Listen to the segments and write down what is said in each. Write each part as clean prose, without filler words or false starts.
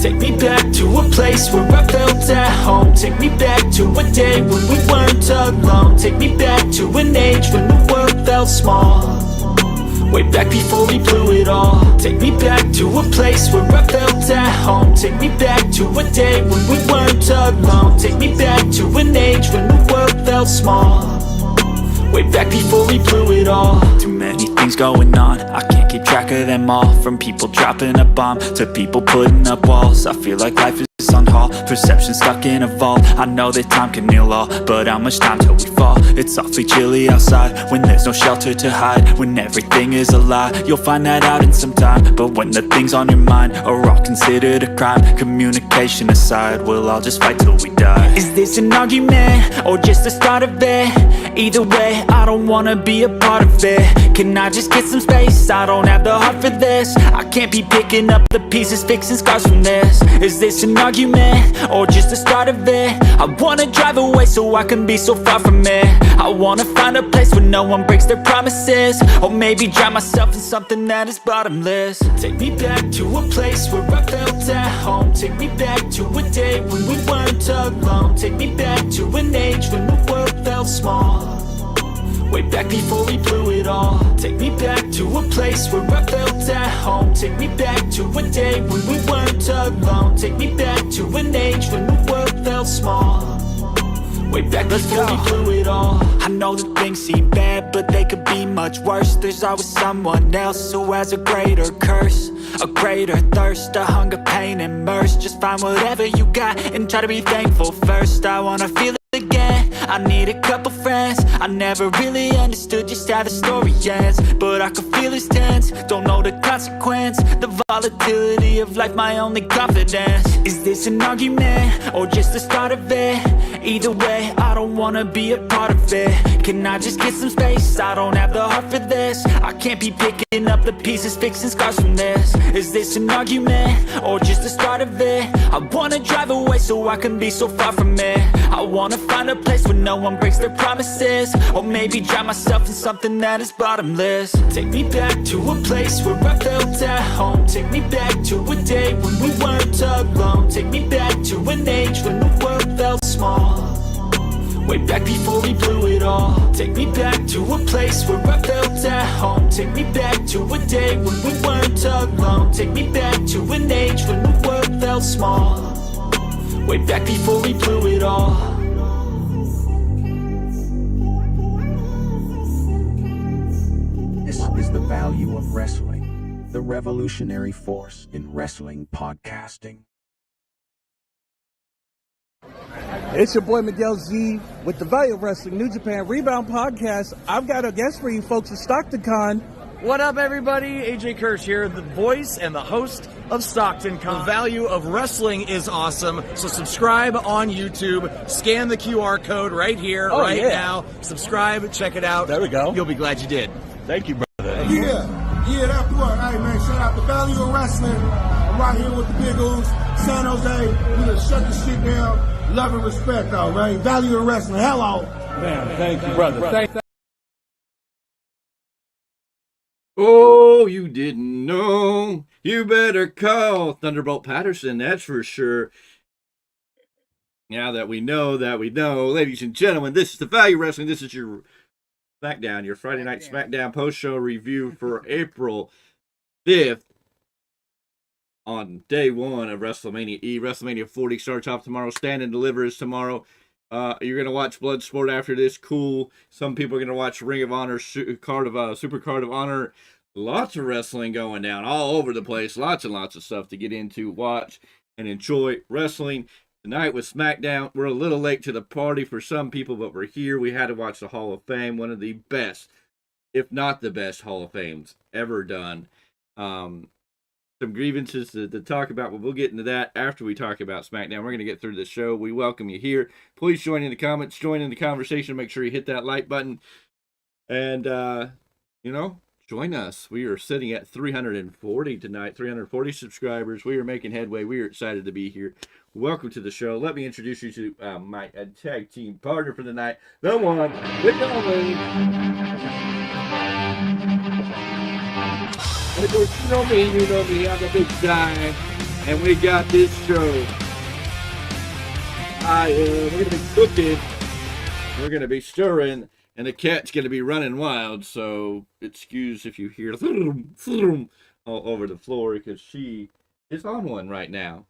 Take me back to a place where I felt at home. Take me back to a day when we weren't alone. Take me back to an age when the world felt small. Way back before we blew it all. Take me back to a place where I felt at home. Take me back to a day when we weren't alone. Take me back to an age when the world felt small. Way back before we blew it all. Too many things going on, I can't keep track of them all. From people dropping a bomb to people putting up walls. I feel like life is on hold, perception stuck in a vault. I know that time can heal all, but how much time till we fall? It's awfully chilly outside when there's no shelter to hide. When everything is a lie, you'll find that out in some time. But when the things on your mind are all considered a crime, communication aside, we'll all just fight till we die. Is this an argument or just the start of it? Either way, I don't wanna be a part of it. Can I just get some space? I don't have the heart for this. I can't be picking up the pieces, fixing scars from this. Is this an argument or just the start of it? I wanna drive away so I can be so far from it. I wanna find a place where no one breaks their promises. Or maybe drown myself in something that is bottomless. Take me back to a place where I felt at home. Take me back to a day when we weren't alone. Take me back to an age when the world felt small. Way back before we blew it all. Take me back to a place where I felt at home. Take me back to a day when we weren't alone. Take me back to an age when the world felt small. Way back before we blew it all. I know that things seem bad, but they could be much worse. There's always someone else who has a greater curse, a greater thirst, a hunger, pain, and mercy. Just find whatever you got and try to be thankful first. I wanna feel it again, I need a couple friends. I never really understood just how the story ends, but I can feel it's tense, don't know the consequence. The volatility of life, my only confidence. Is this an argument or just the start of it? Either way, I don't wanna be a part of it. Can I just get some space? I don't have the heart for this. I can't be picking up the pieces, fixing scars from this. Is this an argument or just the start of it? I wanna drive away so I can be so far from it. I wanna find a place where no one breaks their promises. Or maybe drown myself in something that is bottomless. Take me back to a place where I felt at home. Take me back to a day when we weren't alone. Take me back to an age when the world felt small. Way back before we blew it all. Take me back to a place where I felt at home. Take me back to a day when we weren't alone. Take me back to an age when the world felt small. Way back before we blew it all. This is the value of wrestling, the revolutionary force in wrestling podcasting. It's your boy Miguel Z with the Value of Wrestling New Japan Rebound Podcast. I've got a guest for you folks at StocktonCon. What up, everybody? AJ Kirsch here, the voice and the host of StocktonCon. The value of wrestling is awesome, so subscribe on YouTube. Scan the QR code right here, now. Subscribe, check it out. There we go. You'll be glad you did. Thank you, brother. Yeah, that's what. Hey, man, shout out the Value of Wrestling. I'm right here with the Big Oos, San Jose. We gonna shut this shit down. Love and respect, though, right? Value of Wrestling. Hello. Man, thank you, brother. Thank you. Oh, you didn't know. You better call Thunderbolt Patterson, that's for sure. Now that we know, ladies and gentlemen, this is the Value Wrestling. This is your Smackdown, your Friday Night Smackdown post-show review for April 5th on day one of WrestleMania E. WrestleMania 40 starts off tomorrow. Stand and Deliver is tomorrow. You're going to watch Bloodsport after this. Cool. Some people are going to watch Ring of Honor, Super Card of Honor. Lots of wrestling going down all over the place. Lots and lots of stuff to get into, watch, and enjoy wrestling. Tonight with SmackDown, we're a little late to the party for some people, but we're here. We had to watch the Hall of Fame, one of the best, if not the best Hall of Fames ever done. Some grievances to talk about, but we'll get into that after we talk about SmackDown. We're going to get through the show. We welcome you here. Please join in the comments, join in the conversation. Make sure you hit that like button. And, join us. We are sitting at 340 tonight, 340 subscribers. We are making headway. We are excited to be here. Welcome to the show. Let me introduce you to my tag team partner for the night, the one, the only. You know me, I'm a big guy. and we got this show. We're going to be cooking, we're going to be stirring, and the cat's going to be running wild, so excuse if you hear all over the floor, because she is on one right now.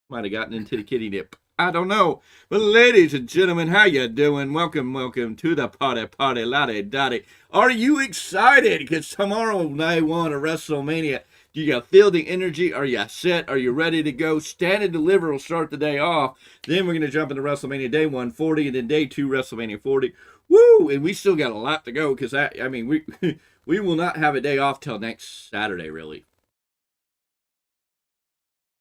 Might have gotten into the kitty dip. I don't know. But ladies and gentlemen, how you doing? Welcome to the party, lottie-dottie. Are you excited? Because tomorrow, night one of WrestleMania, do you feel the energy? Are you set? Are you ready to go? Stand and Deliver will start the day off. Then we're going to jump into WrestleMania Day 140, and then Day 2, WrestleMania 40. Woo! And we still got a lot to go, because, we will not have a day off till next Saturday, really.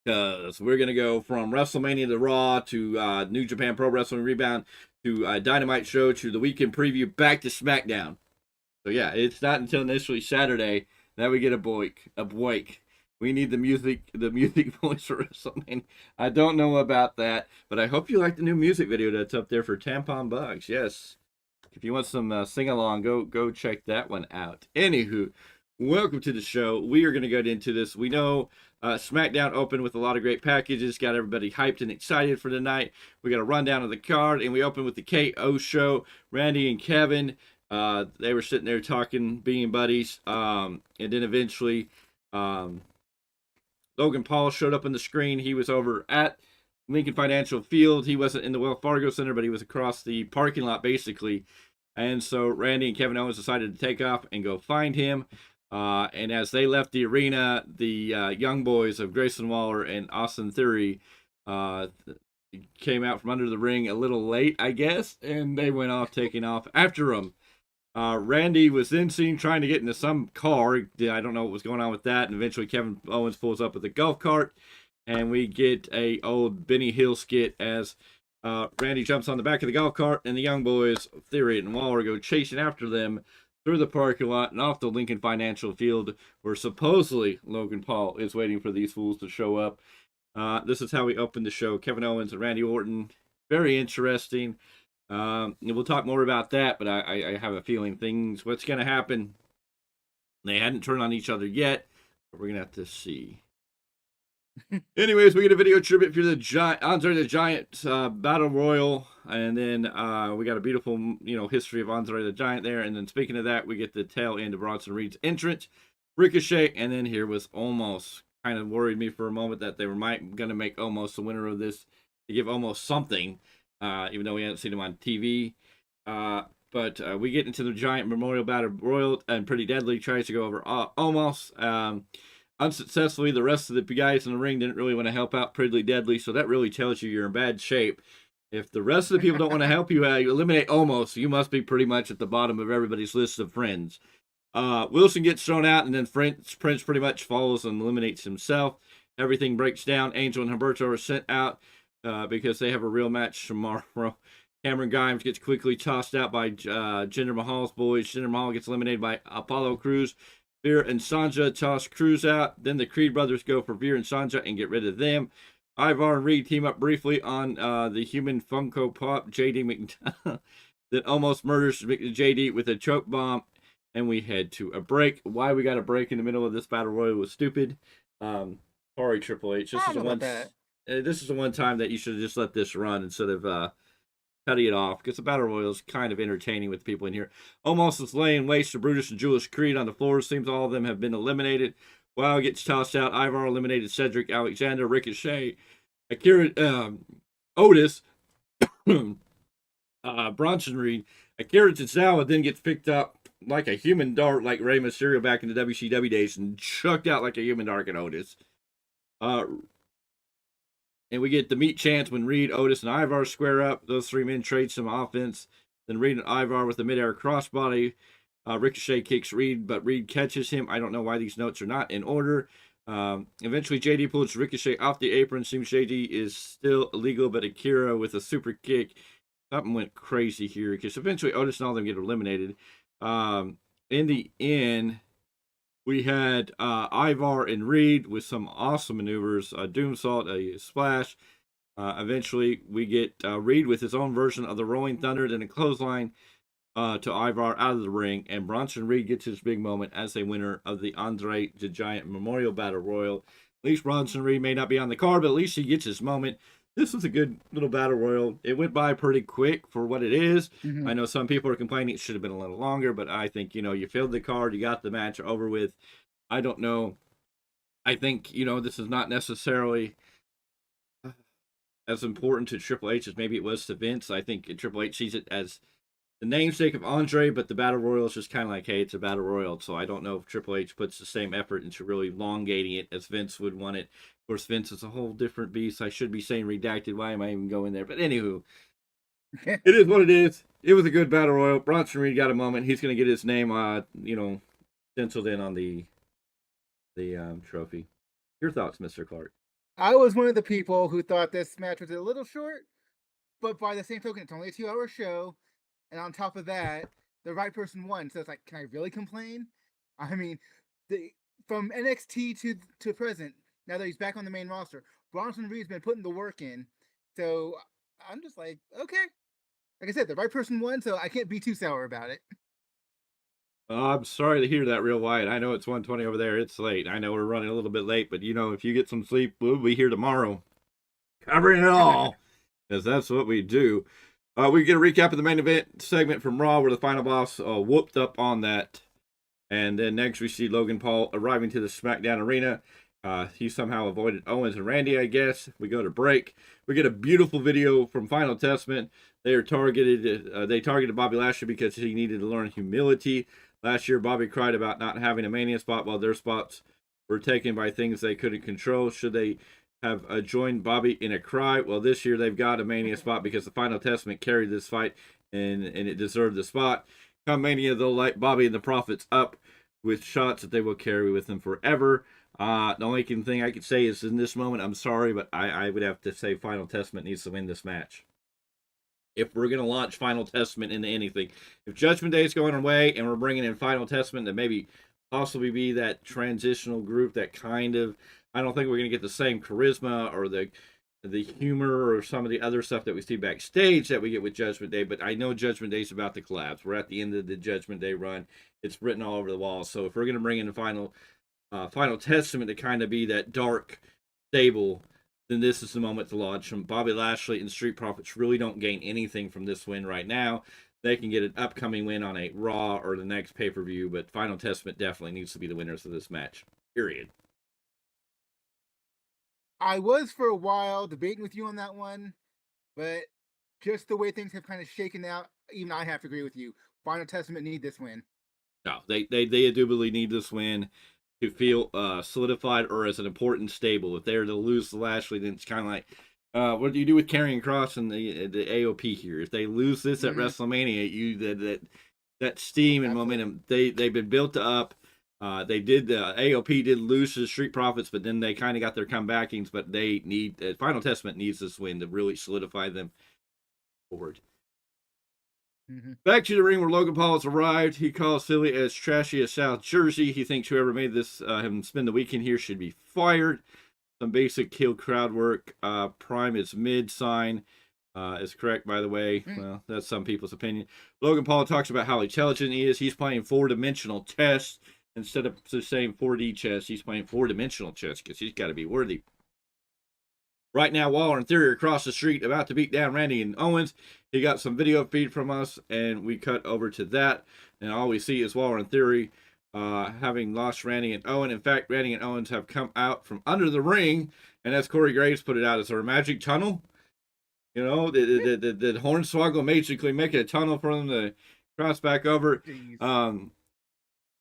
Because we're going to go from WrestleMania to Raw to New Japan Pro Wrestling Rebound to Dynamite Show to the Weekend Preview back to SmackDown. So yeah, it's not until initially Saturday that we get a break. We need the music voice for WrestleMania. I don't know about that, but I hope you like the new music video that's up there for Tampon Bugs. Yes. If you want some sing-along, go check that one out. Anywho, welcome to the show. We are going to get into this. We know SmackDown opened with a lot of great packages, got everybody hyped and excited for the night. We got a rundown of the card, and we open with the KO show. Randy and Kevin, they were sitting there talking, being buddies, and then eventually Logan Paul showed up on the screen. He was over at Lincoln Financial Field. He wasn't in the Wells Fargo Center, but he was across the parking lot, basically. And so Randy and Kevin Owens decided to take off and go find him. And as they left the arena, the young boys of Grayson Waller and Austin Theory came out from under the ring a little late, I guess, and they went off, taking off after them. Randy was then seen trying to get into some car. I don't know what was going on with that. And eventually Kevin Owens pulls up with a golf cart, and we get a old Benny Hill skit as Randy jumps on the back of the golf cart, and the young boys, Theory and Waller, go chasing after them through the parking lot and off the Lincoln Financial Field, where supposedly Logan Paul is waiting for these fools to show up. This is how we open the show. Kevin Owens and Randy Orton. Very interesting. We'll talk more about that, but I have a feeling what's going to happen. They hadn't turned on each other yet, but we're going to have to see. Anyways, we get a video tribute for the Andre the Giant Battle Royal, and then we got a beautiful, history of Andre the Giant there. And then speaking of that, we get the tail end of Bronson Reed's entrance, Ricochet, and then here was Omos. Kind of worried me for a moment that they were going to make Omos the winner of this to give Omos something, even though we hadn't seen him on TV. But we get into the Giant Memorial Battle Royal, and Pretty Deadly tries to go over Omos. Unsuccessfully, the rest of the guys in the ring didn't really want to help out Pretty Deadly, so that really tells you you're in bad shape. If the rest of the people don't want to help you, you eliminate Omos, you must be pretty much at the bottom of everybody's list of friends. Wilson gets thrown out, and then Prince pretty much follows and eliminates himself. Everything breaks down. Angel and Humberto are sent out because they have a real match tomorrow. Cameron Grimes gets quickly tossed out by Jinder Mahal's boys. Jinder Mahal gets eliminated by Apollo Crews. Veer and Sanja toss Cruz out. Then the Creed brothers go for Veer and Sanja and get rid of them. Ivar and Reed team up briefly on the human Funko Pop, JD McDonald, that almost murders JD with a choke bomb. And we head to a break. Why we got a break in the middle of this battle royal was stupid. Sorry, Triple H. This is the one time that you should have just let this run instead of cutting it off, because the battle royal is kind of entertaining with people in here. Omos is laying waste to Brutus and Julius Creed on the floor. Seems all of them have been eliminated. Wow gets tossed out. Ivar eliminated Cedric Alexander, Ricochet, Akira, Otis, Bronson Reed. Akira Tozawa then gets picked up like a human dart, like Rey Mysterio back in the WCW days, and chucked out like a human dart at Otis. And we get the meet chance when Reed, Otis, and Ivar square up. Those three men trade some offense. Then Reed and Ivar with the midair crossbody. Ricochet kicks Reed, but Reed catches him. I don't know why these notes are not in order. Eventually, JD pulls Ricochet off the apron. Seems JD is still illegal, but Akira with a super kick. Something went crazy here, because eventually Otis and all of them get eliminated. In the end, we had Ivar and Reed with some awesome maneuvers. Doomsault, a splash. Eventually, we get Reed with his own version of the Rolling Thunder, then a clothesline to Ivar out of the ring. And Bronson Reed gets his big moment as a winner of the Andre the Giant Memorial Battle Royal. At least Bronson Reed may not be on the card, but at least he gets his moment. This was a good little battle royal. It went by pretty quick for what it is. Mm-hmm. I know some people are complaining it should have been a little longer, but I think, you filled the card, you got the match over with. I don't know. I think, this is not necessarily as important to Triple H as maybe it was to Vince. I think Triple H sees it as the namesake of Andre, but the Battle Royal is just kind of like, hey, it's a Battle Royal. So I don't know if Triple H puts the same effort into really elongating it as Vince would want it. Of course, Vince is a whole different beast. I should be saying redacted. Why am I even going there? But anywho, it is what it is. It was a good Battle Royal. Bronson Reed got a moment. He's going to get his name, stenciled in on the trophy. Your thoughts, Mr. Clarke? I was one of the people who thought this match was a little short, but by the same token, it's only a 2-hour show. And on top of that, the right person won. So it's like, can I really complain? I mean, from NXT to present, now that he's back on the main roster, Bronson Reed's been putting the work in. So I'm just like, okay. Like I said, the right person won, so I can't be too sour about it. I'm sorry to hear that, Real Wyatt. I know it's 1:20 over there. It's late. I know we're running a little bit late, but if you get some sleep, we'll be here tomorrow covering it all, because that's what we do. We get a recap of the main event segment from Raw, where the final boss whooped up on that. And then next we see Logan Paul arriving to the SmackDown arena. He somehow avoided Owens and Randy, I guess. We go to break. We get a beautiful video from Final Testament. They targeted Bobby Lashley because he needed to learn humility. Last year, Bobby cried about not having a Mania spot while their spots were taken by things they couldn't control. Should they have joined Bobby in a cry? Well, this year they've got a Mania spot because the Final Testament carried this fight and it deserved the spot. Come Mania, they'll light Bobby and the Prophets up with shots that they will carry with them forever. The only thing I could say is in this moment, I'm sorry, but I would have to say Final Testament needs to win this match. If we're going to launch Final Testament into anything, if Judgment Day is going away and we're bringing in Final Testament to maybe possibly be that transitional group that kind of, I don't think we're going to get the same charisma or the humor or some of the other stuff that we see backstage that we get with Judgment Day, but I know Judgment Day is about to collapse. We're at the end of the Judgment Day run. It's written all over the wall. So if we're going to bring in the Final Testament to kind of be that dark stable, then this is the moment to launch them. Bobby Lashley and Street Profits really don't gain anything from this win right now. They can get an upcoming win on a Raw or the next pay-per-view, but Final Testament definitely needs to be the winners of this match. Period. I was for a while debating with you on that one, but just the way things have kind of shaken out, even I have to agree with you. Final Testament need this win. No, they indubitably need this win to feel solidified or as an important stable. If they're to lose to Lashley, then it's kind of like, what do you do with Karrion Kross and the AOP here? If they lose this at WrestleMania, that steam and momentum, they've been built up. AOP did lose to the Street Profits, but then they kind of got their comebackings. But they need Final Testament needs this win to really solidify them forward. Back to the ring where Logan Paul has arrived. He calls Philly as trashy as South Jersey. He thinks whoever made this him spend the weekend here should be fired. Some basic kill crowd work. Prime is mid sign is correct, by the way. Well, that's some people's opinion. Logan Paul talks about how intelligent he is. He's playing 4-dimensional chess instead of just saying 4D chess. He's playing 4-dimensional chess because he's got to be worthy. Right now, Waller and Theory are across the street about to beat down Randy and Owens. He got some video feed from us, and we cut over to that. And all we see is Waller and Theory having lost Randy and Owen. In fact, Randy and Owens have come out from under the ring, and as Corey Graves put it out, is there a magic tunnel? Did Hornswoggle magically make a tunnel for them to cross back over?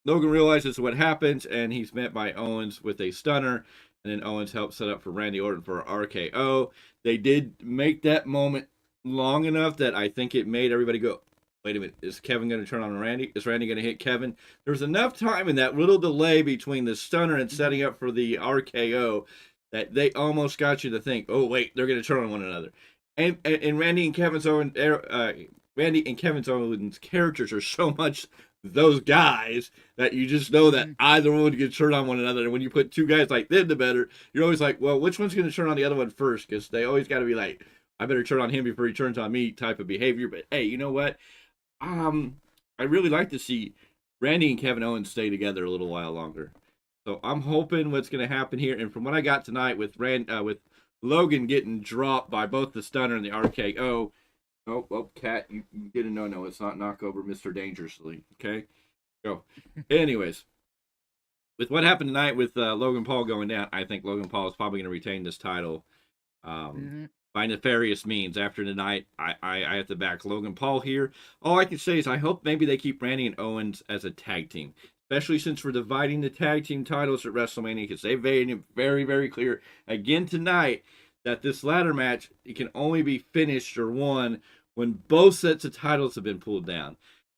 Logan realizes what happens, and he's met by Owens with a stunner. And then Owens helped set up for Randy Orton for RKO. They did make that moment long enough that I think it made everybody go, wait a minute, is Kevin going to turn on Randy? Is Randy going to hit Kevin? There's enough time in that little delay between the stunner and setting up for the RKO that they almost got you to think, oh, wait, they're going to turn on one another. And Randy and Kevin Owens' characters are so much those guys that you just know that either one could turn on one another. And when you put two guys like them together, you're always like, well, which one's going to turn on the other one first? Because they always got to be like, I better turn on him before he turns on me type of behavior. But hey, you know what? I really like to see Randy and Kevin Owens stay together a little while longer. So I'm hoping what's going to happen here, and from what I got tonight with Logan getting dropped by both the stunner and the RKO. Oh, Cat, you did a no. It's not knock over Mr. Dangerously. Okay, go. Anyways, with what happened tonight with Logan Paul going down, I think Logan Paul is probably going to retain this title by nefarious means. After tonight, I have to back Logan Paul here. All I can say is I hope maybe they keep Randy and Owens as a tag team, especially since we're dividing the tag team titles at WrestleMania, because they've made it very, very clear again tonight that this ladder match, it can only be finished or won when both sets of titles have been pulled down.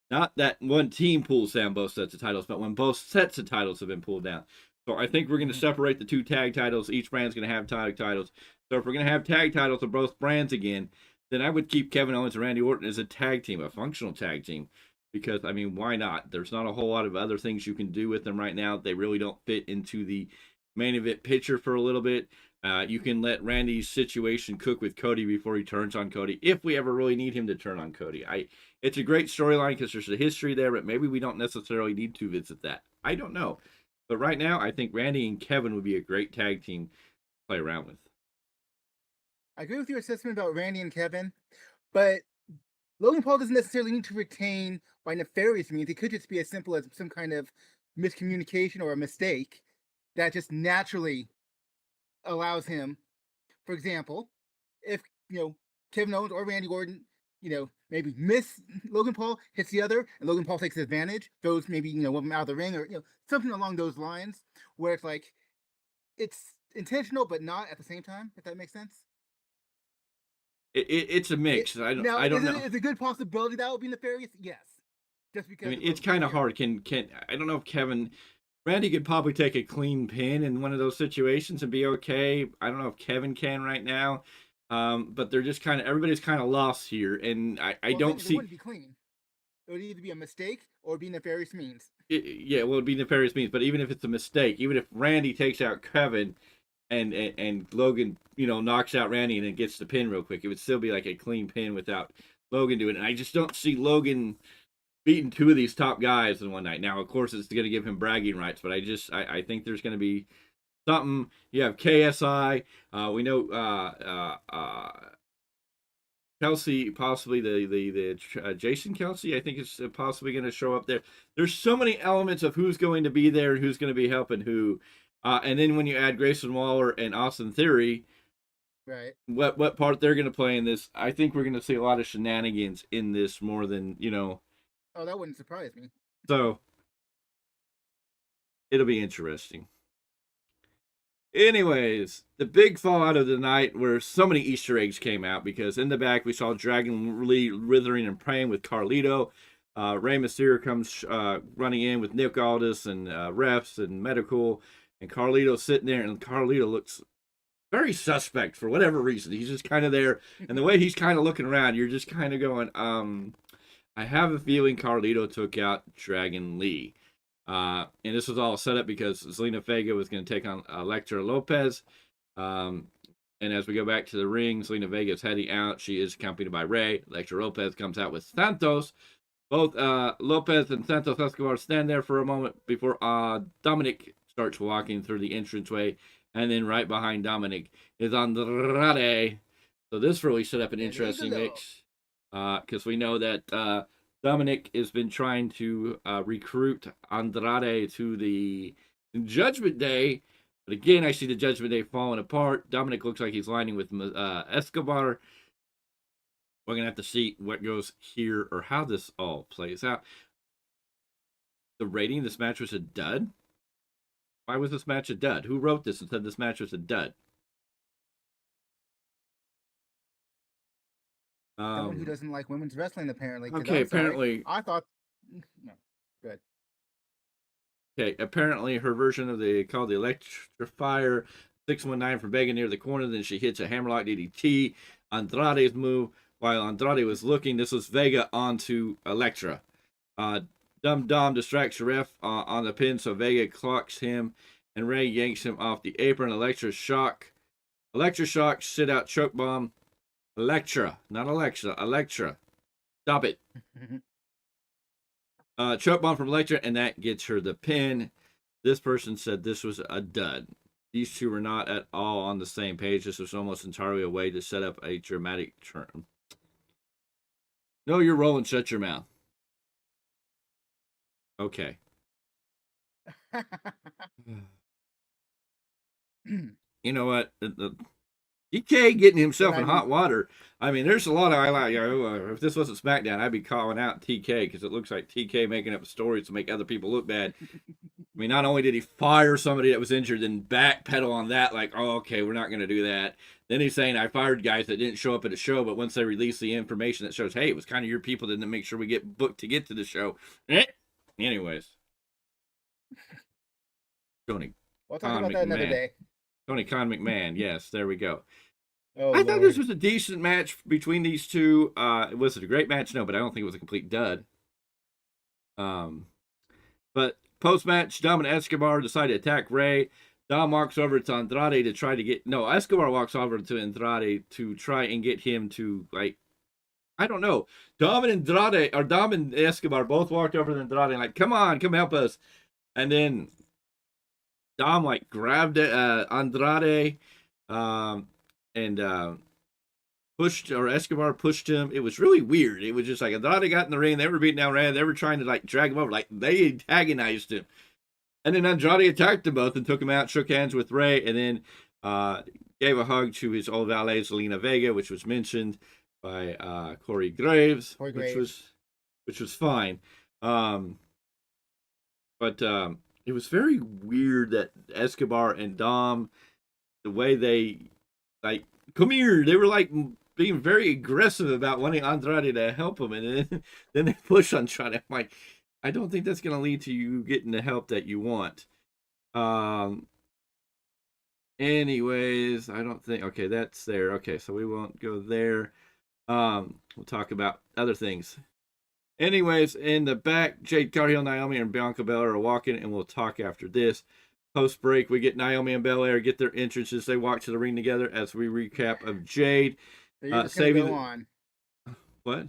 Not that one team pulls down both sets of titles, but when both sets of titles have been pulled down. So I think we're going to separate the two tag titles. Each brand's going to have tag titles. So if we're going to have tag titles of both brands again, then I would keep Kevin Owens and Randy Orton as a tag team, a functional tag team. Because, I mean, why not? There's not a whole lot of other things you can do with them right now. They really don't fit into the main event picture for a little bit. You can let Randy's situation cook with Cody before he turns on Cody, if we ever really need him to turn on Cody. It's a great storyline because there's a history there, but maybe we don't necessarily need to visit that. I don't know. But right now, I think Randy and Kevin would be a great tag team to play around with. I agree with your assessment about Randy and Kevin, but Logan Paul doesn't necessarily need to retain by nefarious means. It could just be as simple as some kind of miscommunication or a mistake that just naturally allows him, for example, if Kevin Owens or Randy Orton, maybe miss Logan Paul, hits the other, and Logan Paul takes advantage, goes maybe one of them out of the ring, or something along those lines, where it's like it's intentional but not at the same time, if that makes sense. It's a mix. I don't know. It's a good possibility that would be nefarious. Yes, just because. I mean, it's kind of hard. Can I don't know if Randy could probably take a clean pin in one of those situations and be okay. I don't know if Kevin can right now, but they're just everybody's kind of lost here, and I don't see. It wouldn't be clean. It would either be a mistake or be nefarious means. It'd be nefarious means. But even if it's a mistake, even if Randy takes out Kevin, and Logan, knocks out Randy and then gets the pin real quick, it would still be like a clean pin without Logan doing it. And I just don't see Logan beating two of these top guys in one night. Now, of course, it's going to give him bragging rights, but I think there's going to be something. You have KSI. We know Kelsey, possibly the Jason Kelsey, I think is possibly going to show up there. There's so many elements of who's going to be there and who's going to be helping who. And then when you add Grayson Waller and Austin Theory, right? What part they're going to play in this? I think we're going to see a lot of shenanigans in this more than Oh, that wouldn't surprise me. So it'll be interesting. Anyways, the big fallout of the night where so many Easter eggs came out, because in the back we saw Dragon Lee writhing and praying with Carlito. Rey Mysterio comes running in with Nick Aldis and refs and medical. And Carlito's sitting there, and Carlito looks very suspect for whatever reason. He's just kind of there. And the way he's kind of looking around, you're just kind of going, I have a feeling Carlito took out Dragon Lee. And this was all set up because Zelina Vega was going to take on Elektra Lopez. And as we go back to the ring, Zelina Vega is heading out. She is accompanied by Rey. Elektra Lopez comes out with Santos. Both Lopez and Santos Escobar stand there for a moment before Dominic starts walking through the entranceway, and then right behind Dominic is Andrade. So this really set up an interesting mix, because we know that Dominic has been trying to recruit Andrade to the Judgment Day, but again, I see the Judgment Day falling apart. Dominic looks like he's lining with Escobar. We're gonna have to see what goes here or how this all plays out. The rating of this match was a dud. Why was this match a dud? Who wrote this and said this match was a dud? Someone who doesn't like women's wrestling, apparently. Okay, apparently. I thought. No, good. Okay, apparently her version of called the Electrifier 619 from Vega near the corner. Then she hits a hammerlock DDT. Andrade's move. While Andrade was looking, this was Vega onto Elektra. Dum Dum distracts the ref on the pin, so Vega clocks him, and Rey yanks him off the apron. Elektra shock, sit out choke bomb. Elektra, not Alexa, Elektra. Stop it. Choke bomb from Elektra, and that gets her the pin. This person said this was a dud. These two were not at all on the same page. This was almost entirely a way to set up a dramatic turn. No, you're rolling. Shut your mouth. Okay. You know what? TK getting himself in hot water. I mean, there's a lot of if this wasn't SmackDown, I'd be calling out TK because it looks like TK making up stories to make other people look bad. I mean, not only did he fire somebody that was injured, then backpedal on that, like, oh, okay, we're not going to do that. Then he's saying I fired guys that didn't show up at the show, but once they release the information that shows, hey, it was kind of your people that didn't make sure we get booked to get to the show. Anyways. Tony. We'll talk about that another day. Tony Khan McMahon. Yes, there we go. Oh, I thought this was a decent match between these two. Was it a great match? No, but I don't think it was a complete dud. But post-match, Dom and Escobar decide to attack Ray. Dom walks over to Andrade to try to get... No, Escobar walks over to Andrade to try and get him to, like... I don't know. Dom and Escobar both walked over to Andrade and like, come on, come help us. And then Dom, like, grabbed Andrade and pushed, or Escobar pushed him. It was really weird. It was just like Andrade got in the ring. They were beating down Ray. They were trying to, like, drag him over. Like, they antagonized him. And then Andrade attacked them both and took him out, shook hands with Ray, and then gave a hug to his old valet, Zelina Vega, which was mentioned by Corey Graves, which was fine. But it was very weird that Escobar and Dom, the way they, like, come here, they were like being very aggressive about wanting Andrade to help him, and then they push Andrade. I'm like, I don't think that's going to lead to you getting the help that you want. Anyways, I don't think, okay, that's there. Okay, so we won't go there. We'll talk about other things. Anyways, in the back, Jade Cargill, Naomi, and Bianca Belair are walking, and we'll talk after this. Post break, we get Naomi and Belair get their entrances. They walk to the ring together as we recap of Jade. Saving go on. What?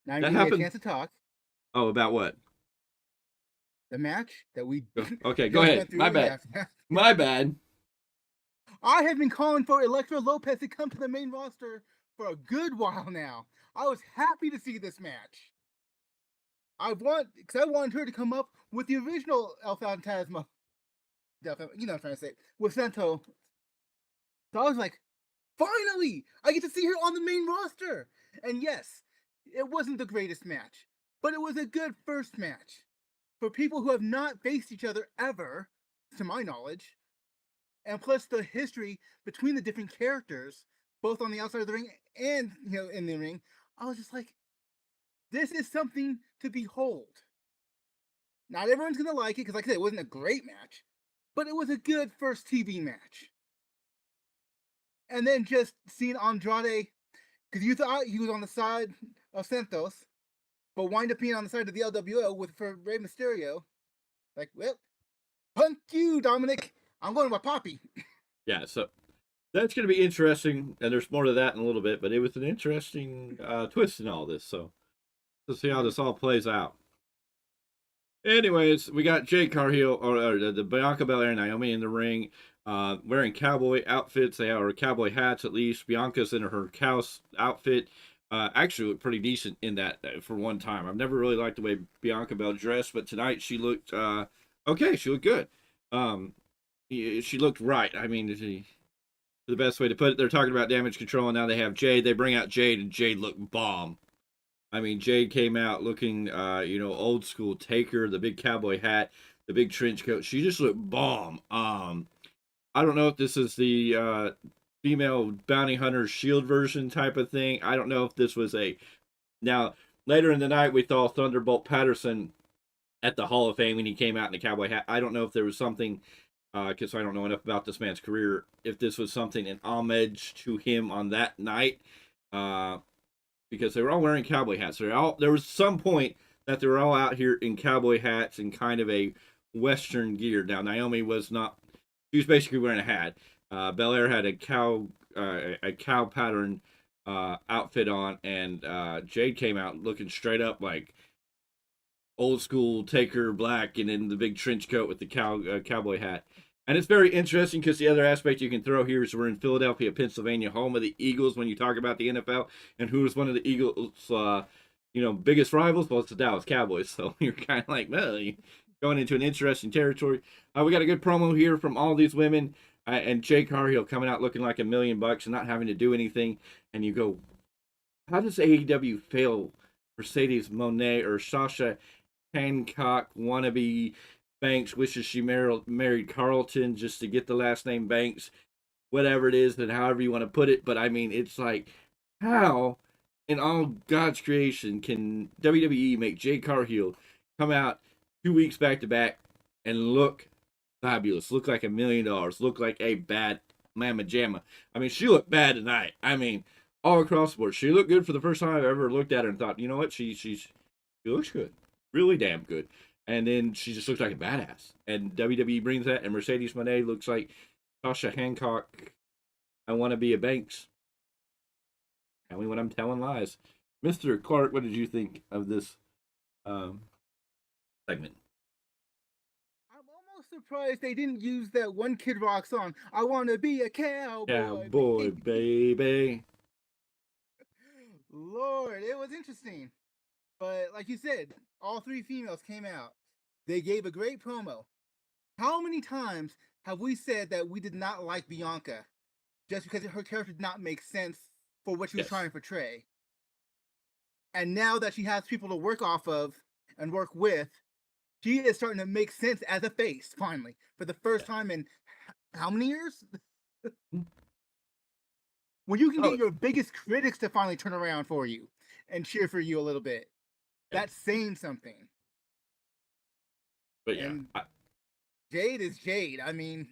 Now you get a chance to talk. Oh, about what? The match that we. Okay, go ahead. My bad. My bad. I have been calling for Elektra Lopez to come to the main roster for a good while now. I was happy to see this match. I wanted her to come up with the original El Fantasma. You know what I'm trying to say. With Santo. So I was like, finally! I get to see her on the main roster! And yes, it wasn't the greatest match, but it was a good first match. For people who have not faced each other ever, to my knowledge, and plus the history between the different characters, both on the outside of the ring and, in the ring, I was just like, this is something to behold. Not everyone's going to like it, because like I said, it wasn't a great match, but it was a good first TV match. And then just seeing Andrade, because you thought he was on the side of Santos, but wind up being on the side of the LWO for Rey Mysterio. Like, well, punk you, Dominic. I'm going with Poppy. Yeah, so that's going to be interesting, and there's more to that in a little bit, but it was an interesting twist in all this, so let's see how this all plays out. Anyways, we got Jade Cargill, or the Bianca Belair and Naomi in the ring, wearing cowboy outfits. They are cowboy hats, at least. Bianca's in her cow outfit. Actually looked pretty decent in that for one time. I've never really liked the way Bianca Belair dressed, but tonight she looked okay. She looked good. She looked right. I mean, the best way to put it, they're talking about damage control, and now they have Jade. They bring out Jade, and Jade looked bomb. I mean, Jade came out looking, old school Taker, the big cowboy hat, the big trench coat. She just looked bomb. I don't know if this is the female bounty hunter shield version type of thing. I don't know if this was now later in the night we saw Thunderbolt Patterson at the Hall of Fame and he came out in a cowboy hat. I don't know if there was something, because I don't know enough about this man's career, if this was something in homage to him on that night, because they were all wearing cowboy hats. There was some point that they were all out here in cowboy hats and kind of a Western gear. Now Naomi was not. She was basically wearing a hat. Belair had a cow pattern outfit on, and Jade came out looking straight up like old school Taker black and then the big trench coat with the cowboy hat. And it's very interesting because the other aspect you can throw here is we're in Philadelphia, Pennsylvania, home of the Eagles when you talk about the NFL. And who is one of the Eagles' biggest rivals? Well, it's the Dallas Cowboys. So you're kind of like, well, you're going into an interesting territory. We got a good promo here from all these women. And Jade Cargill coming out looking like $1 million and not having to do anything. And you go, how does AEW fail Mercedes Moné or Sasha Hancock wannabe Banks wishes she married Carlton just to get the last name Banks, whatever it is, and however you want to put it. But I mean, it's like, how in all God's creation can WWE make Jade Cargill come out 2 weeks back to back and look fabulous, look like $1 million, look like a bad mamma jamma? I mean, she looked bad tonight. I mean, all across the board, she looked good for the first time I've ever looked at her and thought, you know what, she looks good, really damn good. And then she just looks like a badass. And WWE brings that, and Mercedes Moné looks like Sasha Hancock. I want to be a Banks. Tell me when I'm telling lies. Mr. Clarke, what did you think of this segment? I'm almost surprised they didn't use that one Kid Rock song, I Want to Be a Cowboy, baby. Lord, it was interesting. But like you said, all three females came out. They gave a great promo. How many times have we said that we did not like Bianca just because her character did not make sense for what she was trying to portray? And now that she has people to work off of and work with, she is starting to make sense as a face, finally. For the first time in how many years? When you can get your biggest critics to finally turn around for you and cheer for you a little bit. That's saying something. But yeah, Jade is Jade. I mean,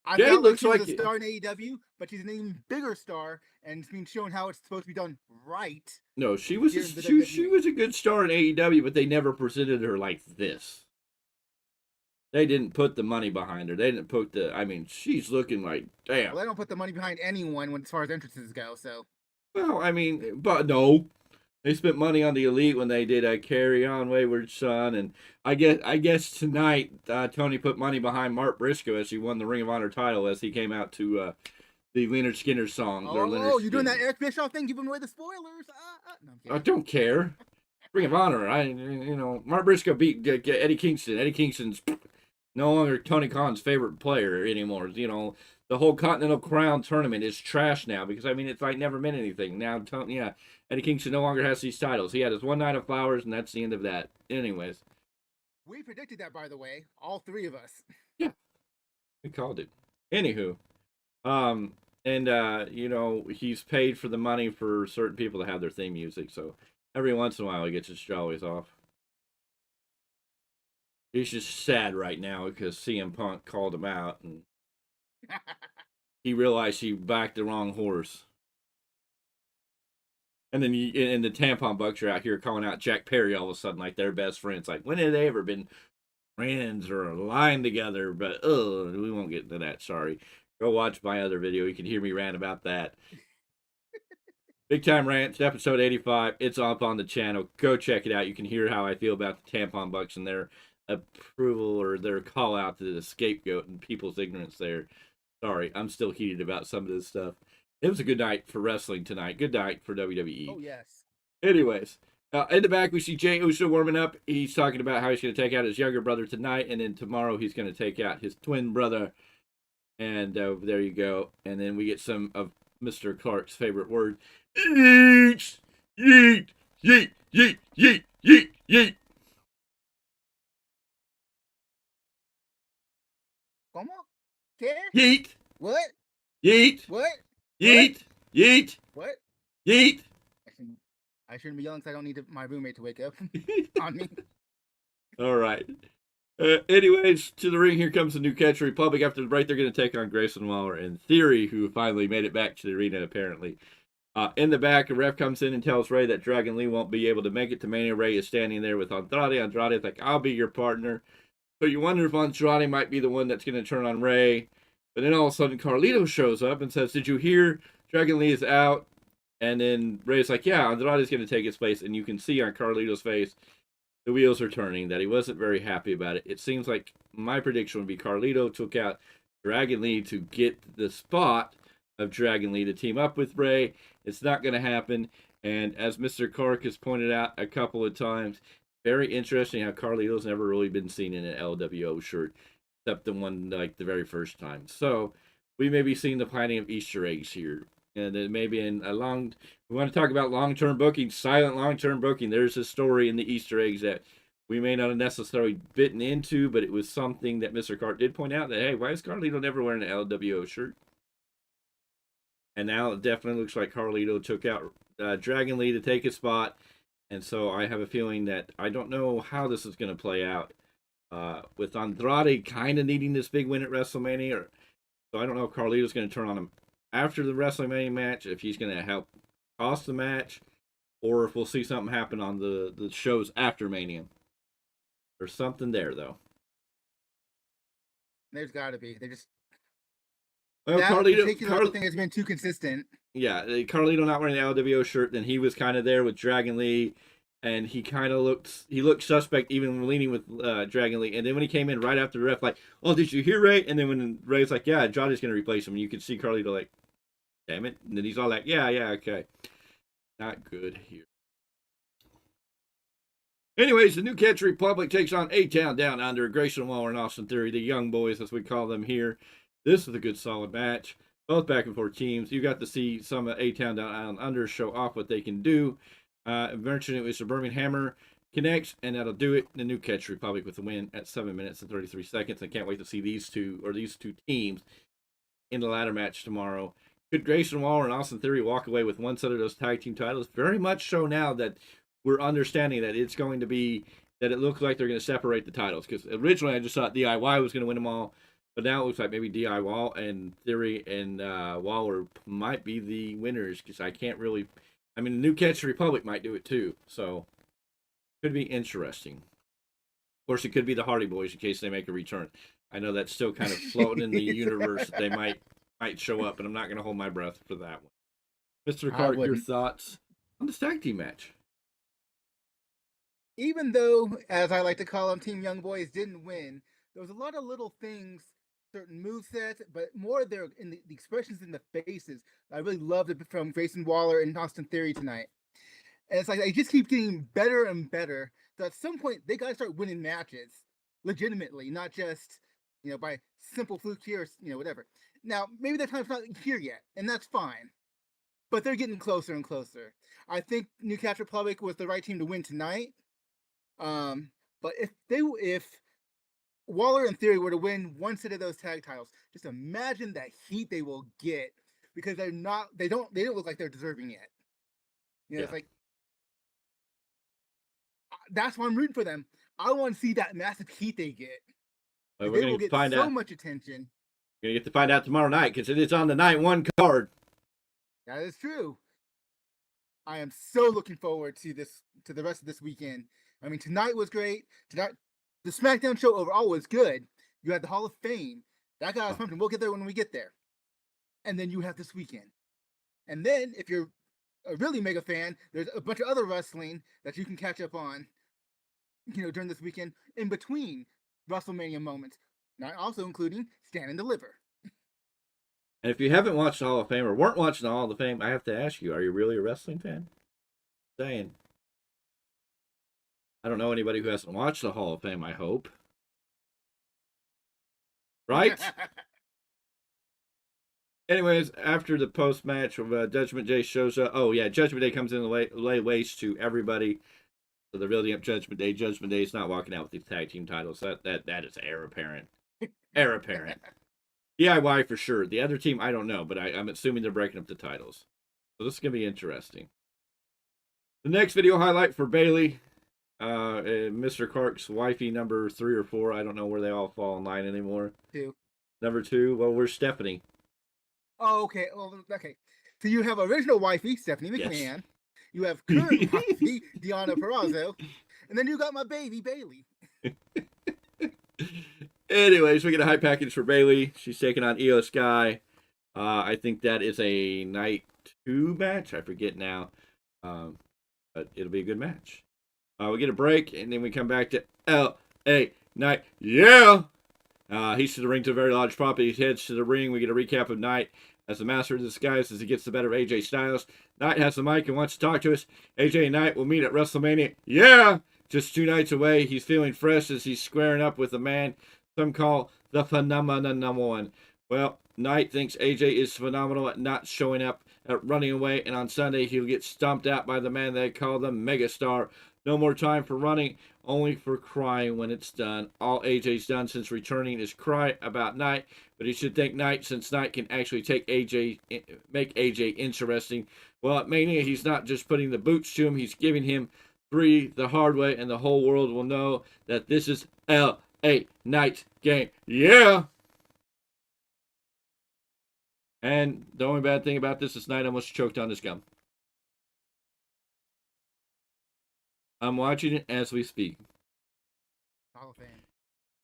I Jade felt looks like like she's a star in AEW, but she's an even bigger star, and it's being shown how it's supposed to be done right. No, she was a good star in AEW, but they never presented her like this. They didn't put the money behind her. They didn't put she's looking like, damn. Well, they don't put the money behind anyone as far as entrances go, so. Well, I mean, but no. They spent money on the Elite when they did Carry On Wayward Son, and I guess tonight Tony put money behind Mark Briscoe as he won the Ring of Honor title as he came out to the Leonard Skinner song. Oh, you're doing that Eric Bischoff thing, giving away the spoilers. No, I don't care. Ring of Honor. Mark Briscoe beat Eddie Kingston. Eddie Kingston's no longer Tony Khan's favorite player anymore. You know, the whole Continental Crown tournament is trash now because it's like never meant anything. Now, Eddie Kingston no longer has these titles. He had his one night of flowers, and that's the end of that. Anyways. We predicted that, by the way. All three of us. Yeah. We called it. Anywho. He's paid for the money for certain people to have their theme music, so every once in a while he gets his jollies off. He's just sad right now because CM Punk called him out, and he realized he backed the wrong horse. And then the Tampon Bucks are out here calling out Jack Perry all of a sudden like they're best friends. Like, when have they ever been friends or aligned together? But, we won't get into that, sorry. Go watch my other video. You can hear me rant about that. Big Time Rants, episode 85. It's up on the channel. Go check it out. You can hear how I feel about the Tampon Bucks and their approval or their call out to the scapegoat and people's ignorance there. Sorry, I'm still heated about some of this stuff. It was a good night for wrestling tonight. Good night for WWE. Oh, yes. Anyways, in the back, we see Jey Uso warming up. He's talking about how he's going to take out his younger brother tonight, and then tomorrow he's going to take out his twin brother. And there you go. And then we get some of Mr. Clarke's favorite word. Yeet! Yeet! Yeet! Yeet! Yeet! Yeet! Yeet! ¿Cómo? ¿Qué? Yeet! What? Yeet! What? Yeet! Yeet! What? Yeet! I shouldn't be yelling because I don't need my roommate to wake up on me. All right. Anyways, to the ring, here comes the New Catch Republic. After the break, they're going to take on Grayson Waller and Theory, who finally made it back to the arena, apparently. In the back, a ref comes in and tells Ray that Dragon Lee won't be able to make it to Mania. Ray is standing there with Andrade. Andrade's like, I'll be your partner. So you wonder if Andrade might be the one that's going to turn on Ray. But then all of a sudden, Carlito shows up and says, did you hear Dragon Lee is out? And then Ray's like, yeah, Andrade's going to take his place. And you can see on Carlito's face, the wheels are turning, that he wasn't very happy about it. It seems like my prediction would be Carlito took out Dragon Lee to get the spot of Dragon Lee to team up with Ray. It's not going to happen. And as Mr. Clarke has pointed out a couple of times, very interesting how Carlito's never really been seen in an LWO shirt, except the one like the very first time. So we may be seeing the planting of Easter eggs here. And then maybe in a we want to talk about long-term booking, silent long-term booking. There's a story in the Easter eggs that we may not have necessarily bitten into, but it was something that Mr. Clarke did point out that, hey, why is Carlito never wearing an LWO shirt? And now it definitely looks like Carlito took out Dragon Lee to take his spot. And so I have a feeling that I don't know how this is going to play out. With Andrade kind of needing this big win at WrestleMania. So I don't know if Carlito's going to turn on him after the WrestleMania match, if he's going to help cost the match, or if we'll see something happen on the shows after Mania. There's something there, though. There's got to be. They just... Well, that Carlito particular thing has been too consistent. Yeah, Carlito not wearing the LWO shirt, then he was kind of there with Dragon Lee, and he kind of looked suspect even leaning with Dragon Lee. And then when he came in right after the ref, like, oh, did you hear Ray? And then when Ray's like, yeah, Andrade's going to replace him, and you could see Carlito like, damn it. And then he's all like, yeah, okay. Not good here. Anyways, the New Catch Republic takes on A-Town Down Under, Grayson Waller and Austin Theory, the Young Boys, as we call them here. This is a good, solid match. Both back and forth teams. You got to see some of A-Town Down Under show off what they can do. Eventually, it was the Birmingham Hammer connects, and that'll do it. The New Catch Republic with the win at 7 minutes and 33 seconds. I can't wait to see these two teams in the ladder match tomorrow. Could Grayson Waller and Austin Theory walk away with one set of those tag team titles? Very much so now that we're understanding that it's going to be, that it looks like they're going to separate the titles. Because originally I just thought DIY was going to win them all. But now it looks like maybe DIY and Theory and Waller might be the winners. Because I can't really, I mean, the New Catch Republic might do it too. So, could be interesting. Of course, it could be the Hardy Boys in case they make a return. I know that's still kind of floating in the universe. They might show up, but I'm not going to hold my breath for that one. Mr. Clarke, your thoughts on this tag team match? Even though, as I like to call them, Team Young Boys didn't win, there was a lot of little things, certain movesets, but more there in the expressions in the faces. I really loved it from Grayson Waller and Austin Theory tonight. And it's like they just keep getting better and better. So at some point, they got to start winning matches legitimately, not just, by simple fluke here, whatever. Now, maybe that time's not here yet, and that's fine. But they're getting closer and closer. I think New Catch Republic was the right team to win tonight. But if Waller and Theory were to win one set of those tag titles, just imagine that heat they will get, because they don't look like they're deserving yet. It's like, that's why I'm rooting for them. I want to see that massive heat they get. Well, we're going to find so out. Much attention. We're going to get to find out tomorrow night, because it is on the night one card. That is true. I am so looking forward to the rest of this weekend. I mean, tonight was great. Tonight, the SmackDown show overall was good. You had the Hall of Fame. That got us pumped, and we'll get there when we get there. And then you have this weekend. And then, if you're a really mega fan, there's a bunch of other wrestling that you can catch up on, during this weekend, in between WrestleMania moments. Not also including Stand and Deliver. And if you haven't watched the Hall of Fame or weren't watching the Hall of Fame, I have to ask you, are you really a wrestling fan? Saying. I don't know anybody who hasn't watched the Hall of Fame, I hope. Right? Anyways, after the post-match, Judgment Day shows up. Oh, yeah, Judgment Day comes in and lay waste to everybody. So they're building up Judgment Day. Judgment Day is not walking out with these tag team titles. That is heir apparent. Heir apparent. DIY for sure. The other team, I don't know, but I'm assuming they're breaking up the titles. So this is going to be interesting. The next video highlight for Bailey. Mr. Clarke's wifey, number 3 or 4. I don't know where they all fall in line anymore. 2. Number 2. Well, where's Stephanie? Oh, okay. Well, okay. So you have original wifey, Stephanie McMahon. Yes. You have current wifey, Deonna Purrazzo. And then you got my baby, Bailey. Anyways, we get a high package for Bailey. She's taking on Io Sky. I think that is a night 2 match. I forget now. But it'll be a good match. We get a break, and then we come back to L.A. Knight. Yeah! He's to the ring to a very large pop. He heads to the ring. We get a recap of Knight as the master of disguise as he gets the better of AJ Styles. Knight has the mic and wants to talk to us. AJ and Knight will meet at WrestleMania. Yeah! Just 2 nights away. He's feeling fresh as he's squaring up with a man some call the phenomenon #1. Well, Knight thinks AJ is phenomenal at not showing up, at running away, and on Sunday he'll get stomped out by the man they call the megastar. No more time for running, only for crying when it's done. All AJ's done since returning is cry about Knight, but he should thank Knight since Knight can actually make AJ interesting. Well, at Mania, he's not just putting the boots to him, he's giving him 3 the hard way, and the whole world will know that this is L.A. Knight's game. Yeah! And the only bad thing about this is Knight almost choked on his gum. I'm watching it as we speak. Hall of Fame.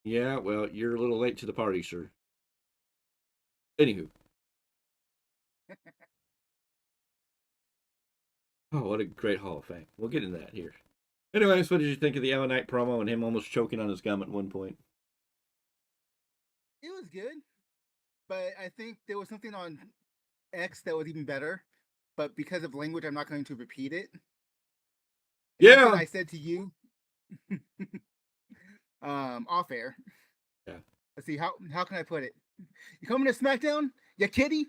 Yeah, well, you're a little late to the party, sir. Anywho. Oh, what a great Hall of Fame. We'll get into that here. Anyways, what did you think of the LA Knight promo and him almost choking on his gum at one point? It was good, but I think there was something on X that was even better. But because of language, I'm not going to repeat it. Yeah. I said to you, off air. Yeah. Let's see, how can I put it? You coming to SmackDown, you kitty?